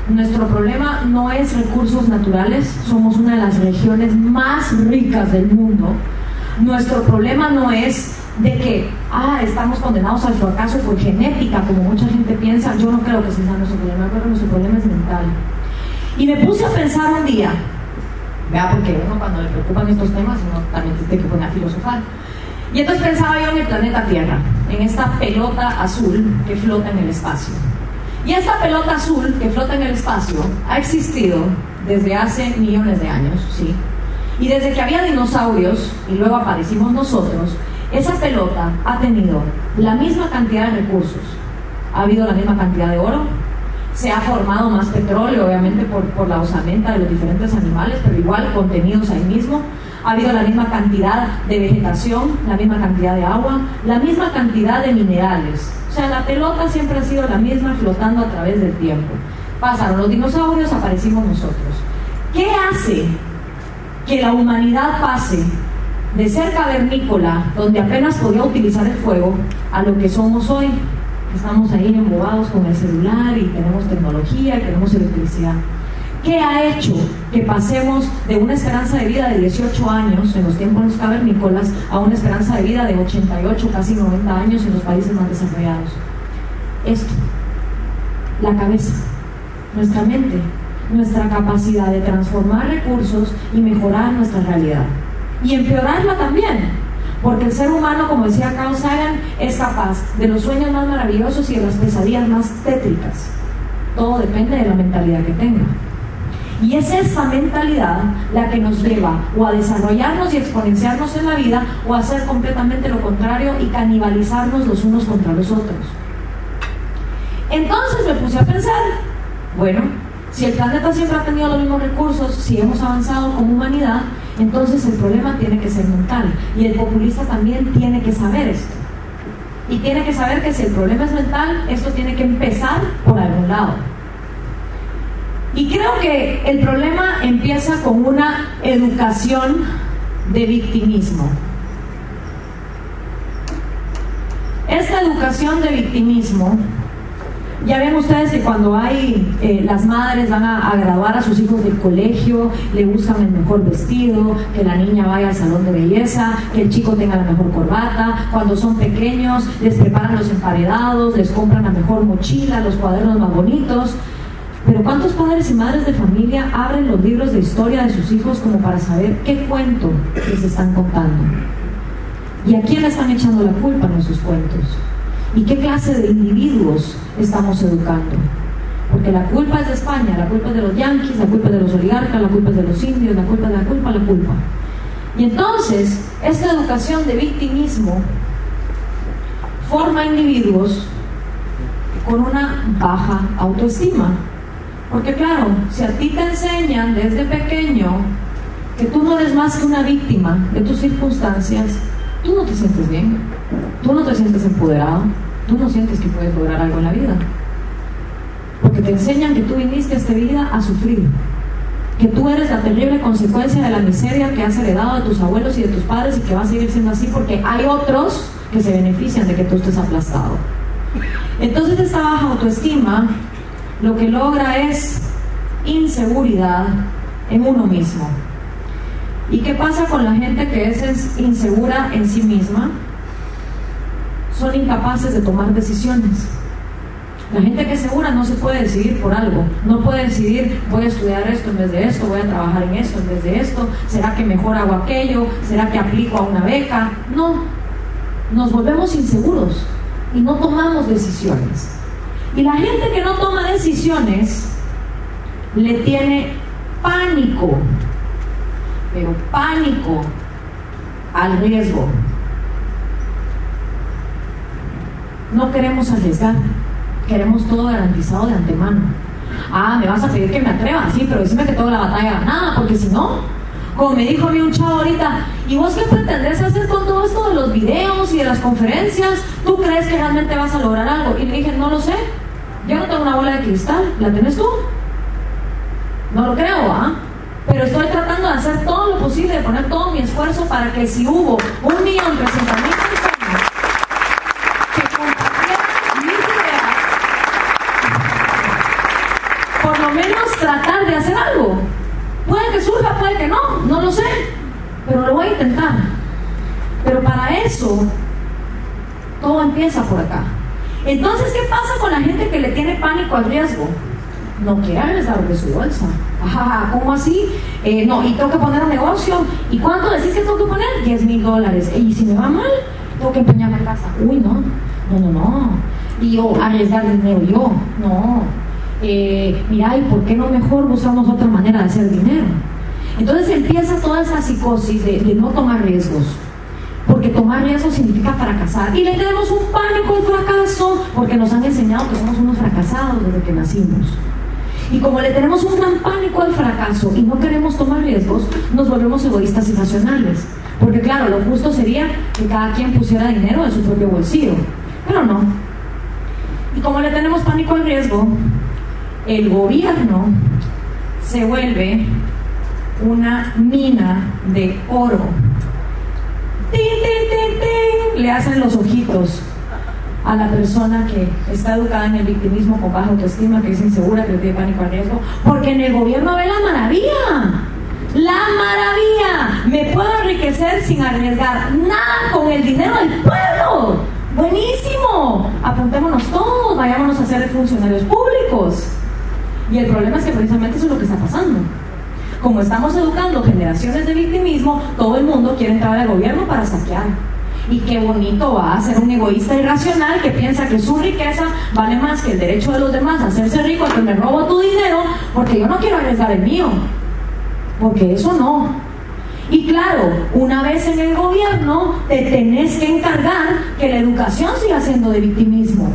Nuestro problema no es recursos naturales, somos una de las regiones más ricas del mundo. Nuestro problema no es de que estamos condenados al fracaso por genética, como mucha gente piensa. Yo no creo que sea nuestro problema, creo que nuestro problema es mental. Y me puse a pensar un día, porque uno cuando le preocupan estos temas, uno también tiene que poner a filosofar. Y entonces pensaba yo en el planeta Tierra, en esta pelota azul que flota en el espacio. Y esta pelota azul que flota en el espacio ha existido desde hace millones de años, ¿sí? Y desde que había dinosaurios y luego aparecimos nosotros, esa pelota ha tenido la misma cantidad de recursos. Ha habido la misma cantidad de oro, se ha formado más petróleo, obviamente por la osamenta de los diferentes animales, pero igual contenidos ahí mismo. Ha habido la misma cantidad de vegetación, la misma cantidad de agua, la misma cantidad de minerales. O sea, la pelota siempre ha sido la misma, flotando a través del tiempo. Pasaron los dinosaurios, aparecimos nosotros. ¿Qué hace que la humanidad pase de ser cavernícola, donde apenas podía utilizar el fuego, a lo que somos hoy? Estamos ahí embobados con el celular y tenemos tecnología y tenemos electricidad. ¿Qué ha hecho que pasemos de una esperanza de vida de 18 años en los tiempos cavernícolas a una esperanza de vida de 88, casi 90 años en los países más desarrollados? Esto, la cabeza, nuestra mente, nuestra capacidad de transformar recursos y mejorar nuestra realidad. Y empeorarla también, porque el ser humano, como decía Carl Sagan, es capaz de los sueños más maravillosos y de las pesadillas más tétricas. todo depende de la mentalidad que tenga. Y es esa mentalidad la que nos lleva o a desarrollarnos y exponenciarnos en la vida, o a hacer completamente lo contrario y canibalizarnos los unos contra los otros. Entonces me puse a pensar, bueno, si el planeta siempre ha tenido los mismos recursos, si hemos avanzado como humanidad, entonces el problema tiene que ser mental. Y el populista también tiene que saber esto. Y tiene que saber que si el problema es mental, esto tiene que empezar por algún lado. Y creo que el problema empieza con una educación de victimismo. Esta educación de victimismo, ya ven ustedes que cuando hay las madres van a graduar a sus hijos del colegio, le buscan el mejor vestido, que la niña vaya al salón de belleza, que el chico tenga la mejor corbata. Cuando son pequeños les preparan los emparedados, les compran la mejor mochila, los cuadernos más bonitos. Pero ¿cuántos padres y madres de familia abren los libros de historia de sus hijos como para saber qué cuento les están contando? ¿Y a quién le están echando la culpa en esos cuentos? ¿Y qué clase de individuos estamos educando? Porque la culpa es de España, la culpa es de los yanquis, la culpa es de los oligarcas, la culpa es de los indios, la culpa es de la culpa, la culpa. Y entonces, esta educación de victimismo forma individuos con una baja autoestima. Porque claro, si a ti te enseñan desde pequeño que tú no eres más que una víctima de tus circunstancias, tú no te sientes bien, tú no te sientes empoderado, tú no sientes que puedes lograr algo en la vida. Porque te enseñan que tú viniste a esta vida a sufrir, que tú eres la terrible consecuencia de la miseria que has heredado de tus abuelos y de tus padres, y que va a seguir siendo así porque hay otros que se benefician de que tú estés aplastado. Entonces esta baja autoestima lo que logra es inseguridad en uno mismo. ¿Y qué pasa con la gente que es insegura en sí misma? Son incapaces de tomar decisiones. La gente que es segura no se puede decidir por algo. No puede decidir, voy a estudiar esto en vez de esto, voy a trabajar en esto en vez de esto, ¿será que mejor hago aquello? ¿Será que aplico a una beca? No, nos volvemos inseguros y no tomamos decisiones. Y la gente que no toma decisiones le tiene pánico, pero pánico al riesgo. No queremos arriesgar, queremos todo garantizado de antemano. Ah, me vas a pedir que me atreva, sí, pero decime que toda la batalla ganada, porque si no, como me dijo a mí un chavo ahorita, ¿y vos qué pretendés hacer con todo esto de los videos y de las conferencias? ¿Tú crees que realmente vas a lograr algo? Y le dije, no lo sé, yo no tengo una bola de cristal, ¿la tenés tú? No lo creo, ¿ah? Pero estoy tratando de hacer todo lo posible, de poner todo mi esfuerzo para que si hubo 1.300.000 personas que compartieran mis ideas, por lo menos tratar de hacer algo. Puede que surja, puede que no, no lo sé, pero lo voy a intentar. Pero para eso, todo empieza por acá. Entonces, ¿qué pasa con la gente que le tiene pánico al riesgo? No quiere arriesgar de su bolsa. Ajá, ¿cómo así? No, y tengo que poner un negocio. ¿Y cuánto decís que tengo que poner? $10,000. ¿Y si me va mal? Tengo que empeñar la casa. Uy, no. Y yo, arriesgar dinero, yo, no. Mira, ¿y por qué no mejor buscamos otra manera de hacer dinero? Entonces empieza toda esa psicosis de no tomar riesgos, porque tomar riesgos significa fracasar, y le tenemos un pánico al fracaso porque nos han enseñado que somos unos fracasados desde que nacimos. Y como le tenemos un gran pánico al fracaso y no queremos tomar riesgos, nos volvemos egoístas y racionales, porque claro, lo justo sería que cada quien pusiera dinero de su propio bolsillo, pero no. Y como le tenemos pánico al riesgo, el gobierno se vuelve una mina de oro. ¡Tin, tin, tin, tin! Le hacen los ojitos a la persona que está educada en el victimismo con baja autoestima, que es insegura, que le tiene pánico al riesgo, porque en el gobierno ve la maravilla. ¡La maravilla! Me puedo enriquecer sin arriesgar nada con el dinero del pueblo. ¡Buenísimo! Apuntémonos todos, vayámonos a ser funcionarios públicos. Y el problema es que precisamente eso es lo que está pasando. Como estamos educando generaciones de victimismo, todo el mundo quiere entrar al gobierno para saquear. Y qué bonito va a ser un egoísta irracional que piensa que su riqueza vale más que el derecho de los demás a hacerse rico, que me robo tu dinero porque yo no quiero arriesgar el mío. Porque eso no. Y claro, una vez en el gobierno te tenés que encargar que la educación siga siendo de victimismo.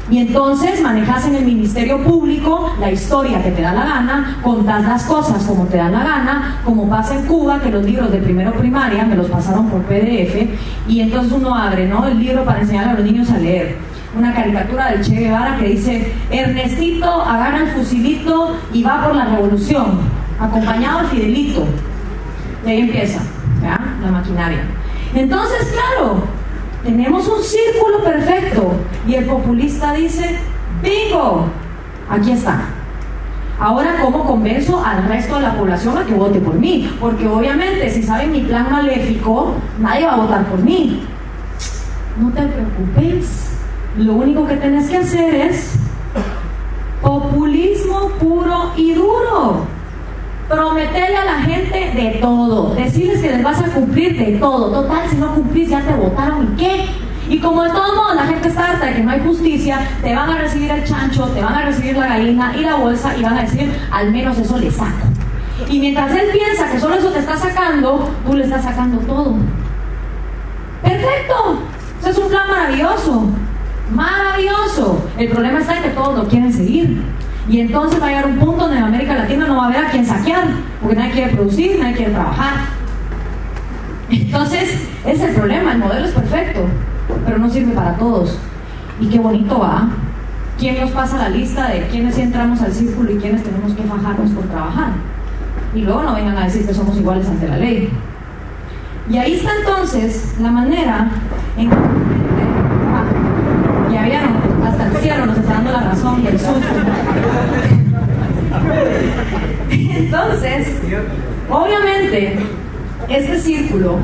Y entonces manejas en el Ministerio Público la historia que te da la gana, contás las cosas como te da la gana, como pasa en Cuba, que los libros de primero primaria me los pasaron por PDF, y entonces uno abre, ¿no?, el libro para enseñar a los niños a leer. Una caricatura del Che Guevara que dice: Ernestito agarra el fusilito y va por la revolución, acompañado de Fidelito. Y ahí empieza, ¿ya?, la maquinaria. Entonces, claro, tenemos un círculo perfecto y el populista dice: ¡bingo! Aquí está. Ahora, ¿cómo convenzo al resto de la población a que vote por mí? Porque obviamente, si saben mi plan maléfico, nadie va a votar por mí. No te preocupes. Lo único que tenés que hacer es populismo puro y duro. Prometerle a la gente de todo, decirles que les vas a cumplir de todo. Total, si no cumplís ya te votaron, ¿y qué? Y como de todos modos la gente está harta de que no hay justicia, te van a recibir el chancho, te van a recibir la gallina y la bolsa, y van a decir: al menos eso le saco. Y mientras él piensa que solo eso te está sacando, tú le estás sacando todo. ¡Perfecto! Eso es un plan maravilloso. ¡Maravilloso! El problema está en que todos lo quieren seguir. Y entonces va a llegar un punto donde en América Latina no va a haber a quien saquear, porque nadie quiere producir, nadie quiere trabajar. Entonces, ese es el problema. El modelo es perfecto, pero no sirve para todos. Y qué bonito va. ¿Quién nos pasa la lista de quiénes sí entramos al círculo y quiénes tenemos que fajarnos por trabajar? Y luego no vengan a decir que somos iguales ante la ley. Y ahí está entonces la manera en que... ya vieron, hasta el cielo nos está dando la razón y el susto. Entonces, obviamente, este círculo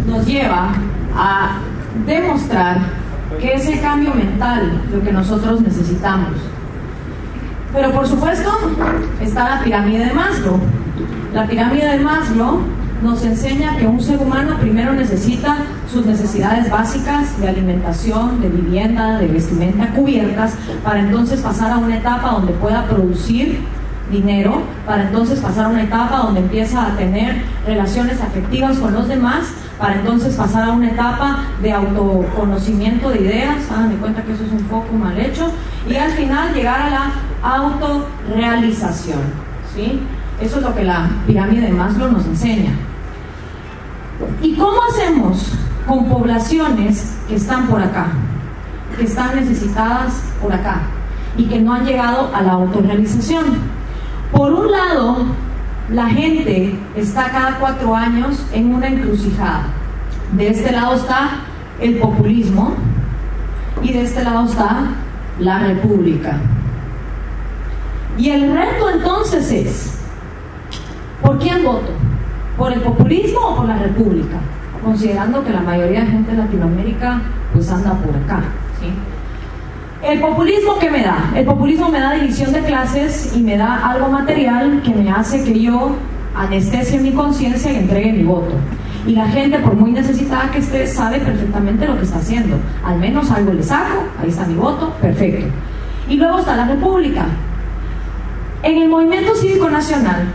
nos lleva a demostrar que es el cambio mental lo que nosotros necesitamos. Pero por supuesto está la pirámide de Maslow. La pirámide de Maslow nos enseña que un ser humano primero necesita sus necesidades básicas de alimentación, de vivienda, de vestimenta cubiertas, para entonces pasar a una etapa donde pueda producir dinero, para entonces pasar a una etapa donde empieza a tener relaciones afectivas con los demás, para entonces pasar a una etapa de autoconocimiento de ideas. Háganme cuenta que eso es un poco mal hecho, y al final llegar a la autorrealización, ¿sí? Eso es lo que la pirámide de Maslow nos enseña. ¿Y cómo hacemos con poblaciones que están por acá, que están necesitadas por acá y que no han llegado a la autorrealización? Por un lado, la gente está cada 4 años en una encrucijada. De este lado está el populismo y de este lado está la república. Y el reto entonces es: ¿por quién voto? ¿Por el populismo o por la república? Considerando que la mayoría de gente de Latinoamérica pues anda por acá, ¿sí? ¿El populismo qué me da? El populismo me da división de clases y me da algo material que me hace que yo anestesie mi conciencia y entregue mi voto. Y la gente, por muy necesitada que esté, sabe perfectamente lo que está haciendo. Al menos algo le saco, ahí está mi voto, perfecto. Y luego está la república. En el Movimiento Cívico Nacional,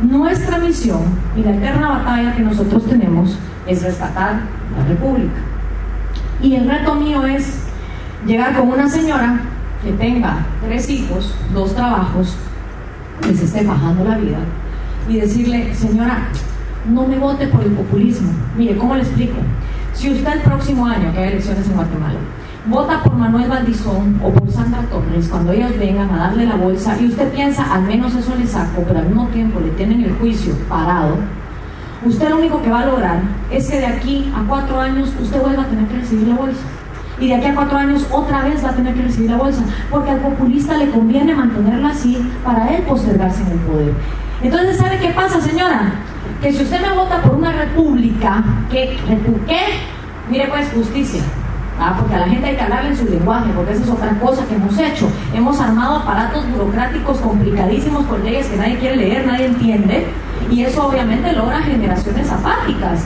nuestra misión y la eterna batalla que nosotros tenemos es rescatar la república. Y el reto mío es llegar con una señora que tenga 3 hijos, 2 trabajos, que se esté bajando la vida, y decirle: señora, no me vote por el populismo. Mire, ¿cómo le explico? Si usted el próximo año, que hay elecciones en Guatemala, vota por Manuel Valdizón o por Sandra Torres, cuando ellos vengan a darle la bolsa y usted piensa: al menos eso le saco, pero al mismo tiempo le tienen el juicio parado, usted lo único que va a lograr es que de aquí a 4 años usted vuelva a tener que recibir la bolsa, y de aquí a 4 años otra vez va a tener que recibir la bolsa, porque al populista le conviene mantenerla así para él postergarse en el poder. Entonces, ¿sabe qué pasa, señora? Que si usted me vota por una república, ¿qué? Mire pues, justicia. Porque a la gente hay que hablarle en su lenguaje, porque esa es otra cosa que hemos hecho. Hemos armado aparatos burocráticos complicadísimos con leyes que nadie quiere leer, nadie entiende, y eso obviamente logra generaciones apáticas.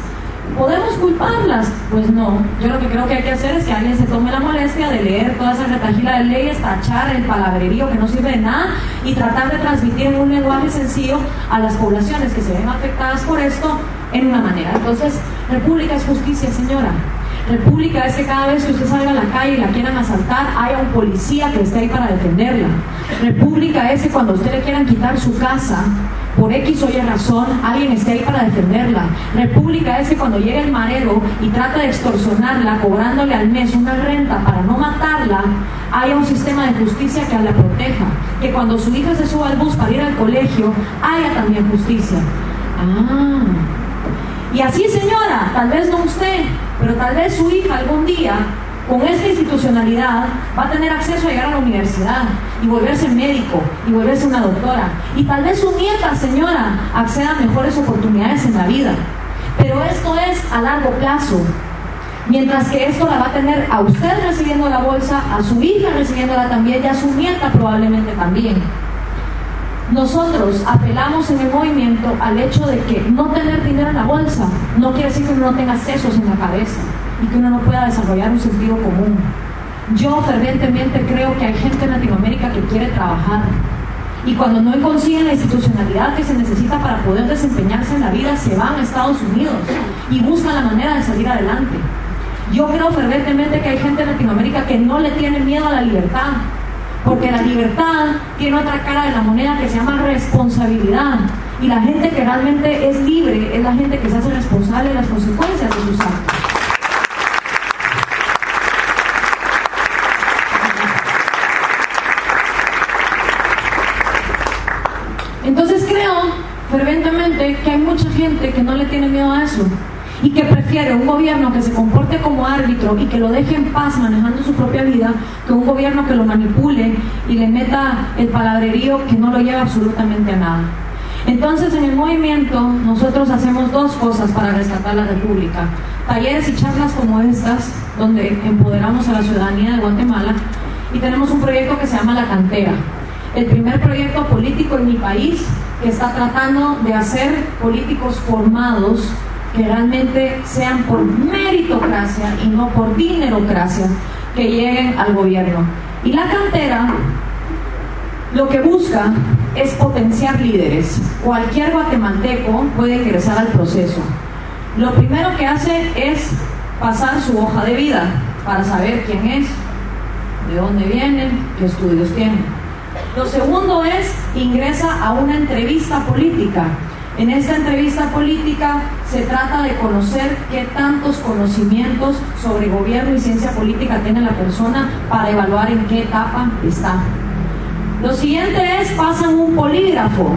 ¿Podemos culparlas? Pues no. Yo lo que creo que hay que hacer es que alguien se tome la molestia de leer toda esa retahíla de leyes, tachar el palabrerío que no sirve de nada y tratar de transmitir en un lenguaje sencillo a las poblaciones que se ven afectadas por esto en una manera. Entonces, república es justicia, señora. República es que cada vez que usted salga a la calle y la quieran asaltar, haya un policía que esté ahí para defenderla. República es que cuando a usted le quieran quitar su casa, por X o Y razón, alguien esté ahí para defenderla. República es que cuando llegue el marero y trata de extorsionarla, cobrándole al mes una renta para no matarla, haya un sistema de justicia que la proteja. Que cuando su hija se suba al bus para ir al colegio, haya también justicia. Y así, señora, tal vez no usted, pero tal vez su hija algún día, con esta institucionalidad, va a tener acceso a llegar a la universidad y volverse médico y volverse una doctora. Y tal vez su nieta, señora, acceda a mejores oportunidades en la vida. Pero esto es a largo plazo. Mientras que esto la va a tener a usted recibiendo la bolsa, a su hija recibiéndola también y a su nieta probablemente también. Nosotros apelamos en el movimiento al hecho de que no tener dinero en la bolsa no quiere decir que uno no tenga sesos en la cabeza y que uno no pueda desarrollar un sentido común. Yo fervientemente creo que hay gente en Latinoamérica que quiere trabajar y cuando no consiguen la institucionalidad que se necesita para poder desempeñarse en la vida, se van a Estados Unidos y buscan la manera de salir adelante. Yo creo fervientemente que hay gente en Latinoamérica que no le tiene miedo a la libertad, porque la libertad tiene otra cara de la moneda que se llama responsabilidad. Y la gente que realmente es libre es la gente que se hace responsable de las consecuencias de sus actos. Entonces creo fervientemente que hay mucha gente que no le tiene miedo a eso y que prefiere un gobierno que se comporte como árbitro y que lo deje en paz manejando su propia vida, que un gobierno que lo manipule y le meta el palabrerío que no lo lleva absolutamente a nada. Entonces, en el movimiento nosotros hacemos dos cosas para rescatar la república: talleres y charlas como estas, donde empoderamos a la ciudadanía de Guatemala, y tenemos un proyecto que se llama La Cantera, el primer proyecto político en mi país que está tratando de hacer políticos formados que realmente sean por meritocracia y no por dinerocracia, que lleguen al gobierno. Y La Cantera lo que busca es potenciar líderes. Cualquier guatemalteco puede ingresar al proceso. Lo primero que hace es pasar su hoja de vida para saber quién es, de dónde viene, qué estudios tiene. Lo segundo es ingresa a una entrevista política. En esta entrevista política se trata de conocer qué tantos conocimientos sobre gobierno y ciencia política tiene la persona para evaluar en qué etapa está. Lo siguiente es, pasan un polígrafo.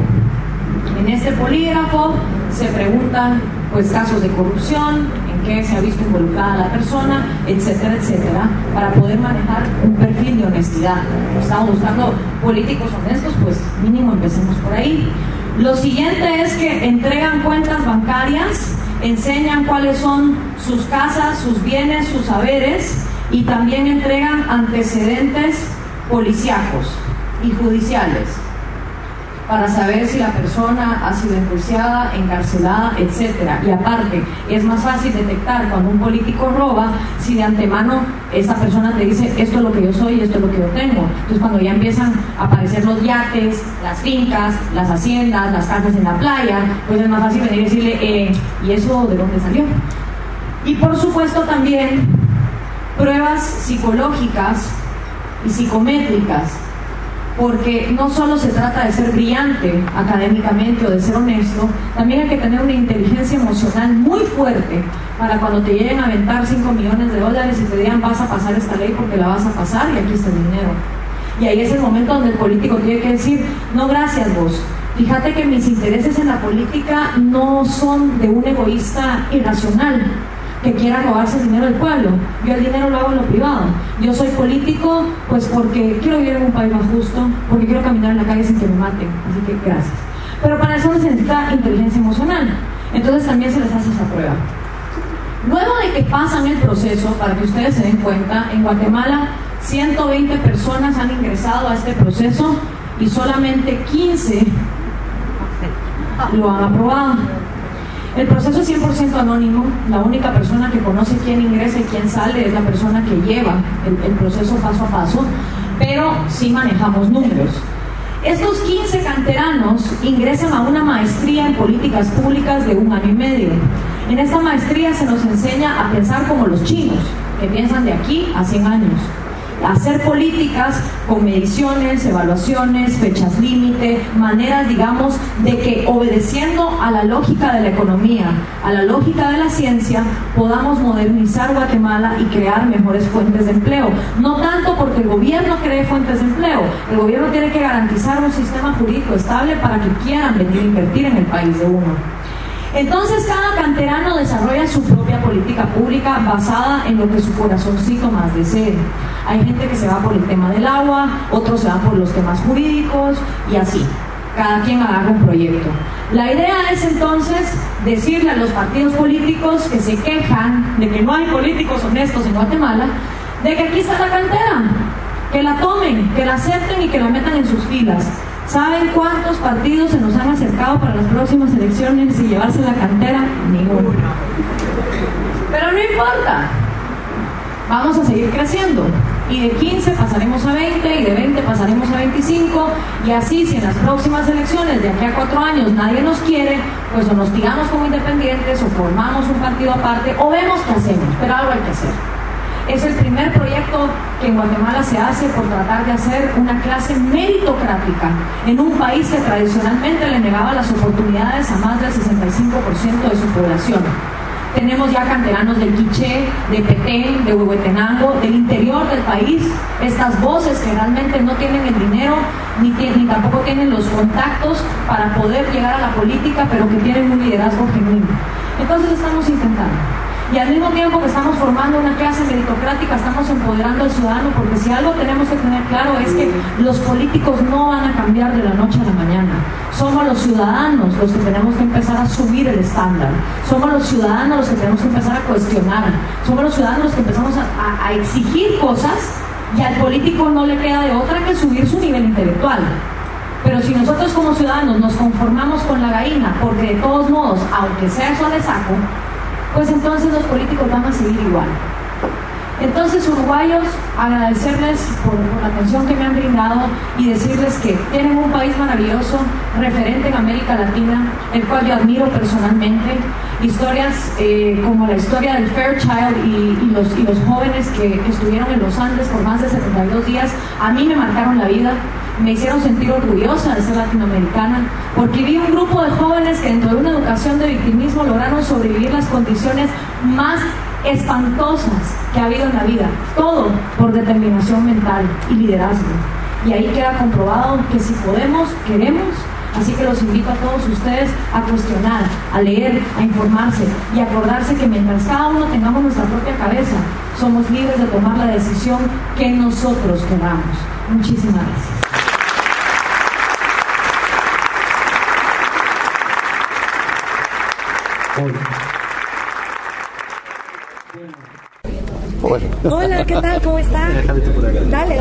En este polígrafo se preguntan pues casos de corrupción, en qué se ha visto involucrada la persona, etcétera, etcétera, para poder manejar un perfil de honestidad. Estamos buscando políticos honestos, pues mínimo empecemos por ahí. Lo siguiente es que entregan cuentas bancarias, enseñan cuáles son sus casas, sus bienes, sus saberes, y también entregan antecedentes policíacos y judiciales para saber si la persona ha sido enjuiciada, encarcelada, etcétera. Y aparte, es más fácil detectar cuando un político roba si de antemano esa persona te dice esto es lo que yo soy y esto es lo que yo tengo. Entonces cuando ya empiezan a aparecer los yates, las fincas, las haciendas, las casas en la playa, pues es más fácil venir y decirle ¿y eso de dónde salió? Y por supuesto también pruebas psicológicas y psicométricas, porque no solo se trata de ser brillante académicamente o de ser honesto, también hay que tener una inteligencia emocional muy fuerte para cuando te lleguen a aventar $5 millones y te digan vas a pasar esta ley porque la vas a pasar y aquí está el dinero. Y ahí es el momento donde el político tiene que decir, no gracias vos, fíjate que mis intereses en la política no son de un egoísta irracional que quiera robarse el dinero del pueblo. Yo el dinero lo hago en lo privado. Yo soy político pues porque quiero vivir en un país más justo, porque quiero caminar en la calle sin que me maten, así que gracias. Pero para eso se necesita inteligencia emocional, entonces también se les hace esa prueba. Luego de que pasan el proceso, para que ustedes se den cuenta, en Guatemala 120 personas han ingresado a este proceso y solamente 15 lo han aprobado. El proceso es 100% anónimo, la única persona que conoce quién ingresa y quién sale es la persona que lleva el proceso paso a paso, pero sí manejamos números. Estos 15 canteranos ingresan a una maestría en políticas públicas de 1 año y medio. En esta maestría se nos enseña a pensar como los chinos, que piensan de aquí a 100 años. Hacer políticas con mediciones, evaluaciones, fechas límite, maneras, digamos, de que obedeciendo a la lógica de la economía, a la lógica de la ciencia, podamos modernizar Guatemala y crear mejores fuentes de empleo. No tanto porque el gobierno cree fuentes de empleo, el gobierno tiene que garantizar un sistema jurídico estable para que quieran venir a invertir en el país de uno. Entonces cada canterano desarrolla su propia política pública basada en lo que su corazoncito más desee. Hay gente que se va por el tema del agua, otros se van por los temas jurídicos y así. Cada quien agarra un proyecto. La idea es entonces decirle a los partidos políticos que se quejan de que no hay políticos honestos en Guatemala, de que aquí está la cantera, que la tomen, que la acepten y que la metan en sus filas. ¿Saben cuántos partidos se nos han acercado para las próximas elecciones y llevarse la cantera? Ninguno. Pero no importa. Vamos a seguir creciendo. Y de 15 pasaremos a 20, y de 20 pasaremos a 25, y así si en las próximas elecciones de aquí a 4 años nadie nos quiere, pues o nos tiramos como independientes, o formamos un partido aparte, o vemos qué hacemos, pero algo hay que hacer. Es el primer proyecto que en Guatemala se hace por tratar de hacer una clase meritocrática en un país que tradicionalmente le negaba las oportunidades a más del 65% de su población. Tenemos ya canteranos del Quiché, de Petén, de Huehuetenango, del interior del país, estas voces que realmente no tienen el dinero ni tampoco tienen los contactos para poder llegar a la política, pero que tienen un liderazgo genuino. Entonces estamos intentando. Y al mismo tiempo que estamos formando una clase meritocrática, estamos empoderando al ciudadano, porque si algo tenemos que tener claro es que los políticos no van a cambiar de la noche a la mañana. Somos los ciudadanos los que tenemos que empezar a subir el estándar. Somos los ciudadanos los que tenemos que empezar a cuestionar. Somos los ciudadanos los que empezamos a exigir cosas, y al político no le queda de otra que subir su nivel intelectual. Pero si nosotros como ciudadanos nos conformamos con la gallina, porque de todos modos, aunque sea eso de saco, pues entonces los políticos van a seguir igual. Entonces, uruguayos, agradecerles por la atención que me han brindado y decirles que tienen un país maravilloso, referente en América Latina, el cual yo admiro personalmente. Historias como la historia del Fairchild y los jóvenes que estuvieron en los Andes por más de 72 días, a mí me marcaron la vida. Me hicieron sentir orgullosa de ser latinoamericana, porque vi un grupo de jóvenes que dentro de una educación de victimismo lograron sobrevivir las condiciones más espantosas que ha habido en la vida, todo por determinación mental y liderazgo. Y ahí queda comprobado que si podemos, queremos. Así que los invito a todos ustedes a cuestionar, a leer, a informarse y a acordarse que mientras cada uno tengamos nuestra propia cabeza, somos libres de tomar la decisión que nosotros queramos. Muchísimas gracias. Hola, ¿qué tal? ¿Cómo está? Dale.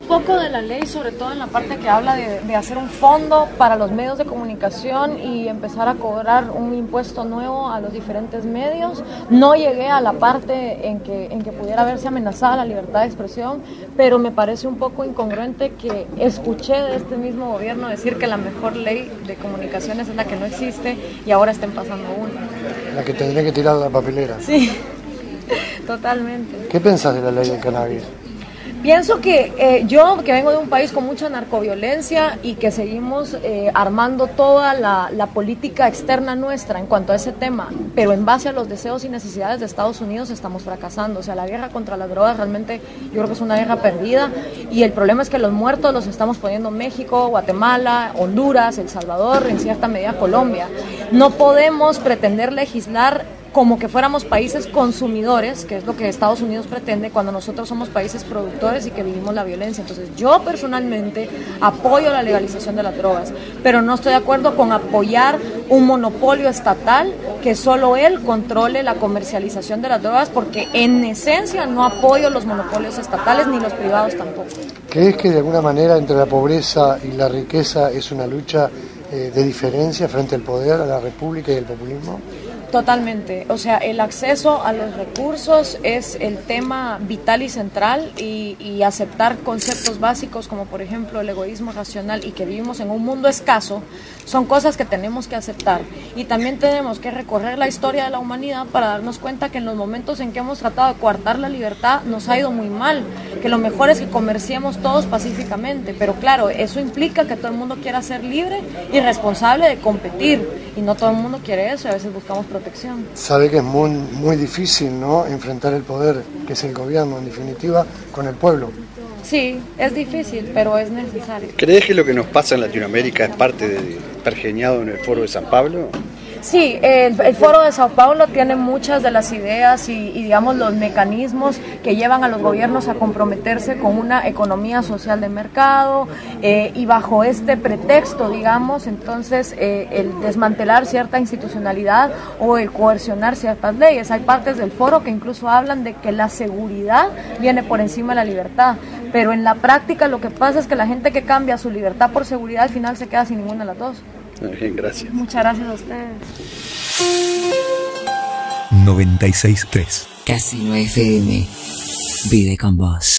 Un poco de la ley, sobre todo en la parte que habla de hacer un fondo para los medios de comunicación y empezar a cobrar un impuesto nuevo a los diferentes medios. No llegué a la parte en que pudiera verse amenazada la libertad de expresión, pero me parece un poco incongruente que escuché de este mismo gobierno decir que la mejor ley de comunicaciones es la que no existe y ahora estén pasando una. La que tendría que tirar la papelera. Sí, totalmente. ¿Qué pensás de la ley del cannabis? Pienso que yo, que vengo de un país con mucha narcoviolencia y que seguimos armando toda la política externa nuestra en cuanto a ese tema, pero en base a los deseos y necesidades de Estados Unidos estamos fracasando. O sea, la guerra contra las drogas realmente yo creo que es una guerra perdida, y el problema es que los muertos los estamos poniendo México, Guatemala, Honduras, El Salvador, en cierta medida Colombia. No podemos pretender legislar como que fuéramos países consumidores, que es lo que Estados Unidos pretende, cuando nosotros somos países productores y que vivimos la violencia. Entonces yo personalmente apoyo la legalización de las drogas, pero no estoy de acuerdo con apoyar un monopolio estatal que solo él controle la comercialización de las drogas, porque en esencia no apoyo los monopolios estatales ni los privados tampoco. ¿Crees que de alguna manera entre la pobreza y la riqueza es una lucha de diferencia frente al poder, a la república y al populismo? Totalmente, o sea, el acceso a los recursos es el tema vital y central y aceptar conceptos básicos como por ejemplo el egoísmo racional y que vivimos en un mundo escaso son cosas que tenemos que aceptar y también tenemos que recorrer la historia de la humanidad para darnos cuenta que en los momentos en que hemos tratado de coartar la libertad nos ha ido muy mal, que lo mejor es que comerciemos todos pacíficamente, pero claro, eso implica que todo el mundo quiera ser libre y responsable de competir y no todo el mundo quiere eso, a veces buscamos protección. Sabe que es muy difícil, ¿no?, enfrentar el poder, que es el gobierno, en definitiva, con el pueblo. Sí, es difícil, pero es necesario. ¿Crees que lo que nos pasa en Latinoamérica es parte de pergeñado en el Foro de San Pablo? Sí, el Foro de Sao Paulo tiene muchas de las ideas y digamos los mecanismos que llevan a los gobiernos a comprometerse con una economía social de mercado y bajo este pretexto, digamos, entonces el desmantelar cierta institucionalidad o el coercionar ciertas leyes. Hay partes del foro que incluso hablan de que la seguridad viene por encima de la libertad, pero en la práctica lo que pasa es que la gente que cambia su libertad por seguridad al final se queda sin ninguna de las dos. Bien, gracias. Muchas gracias a ustedes. 96.3 Casino FM. Vive con vos.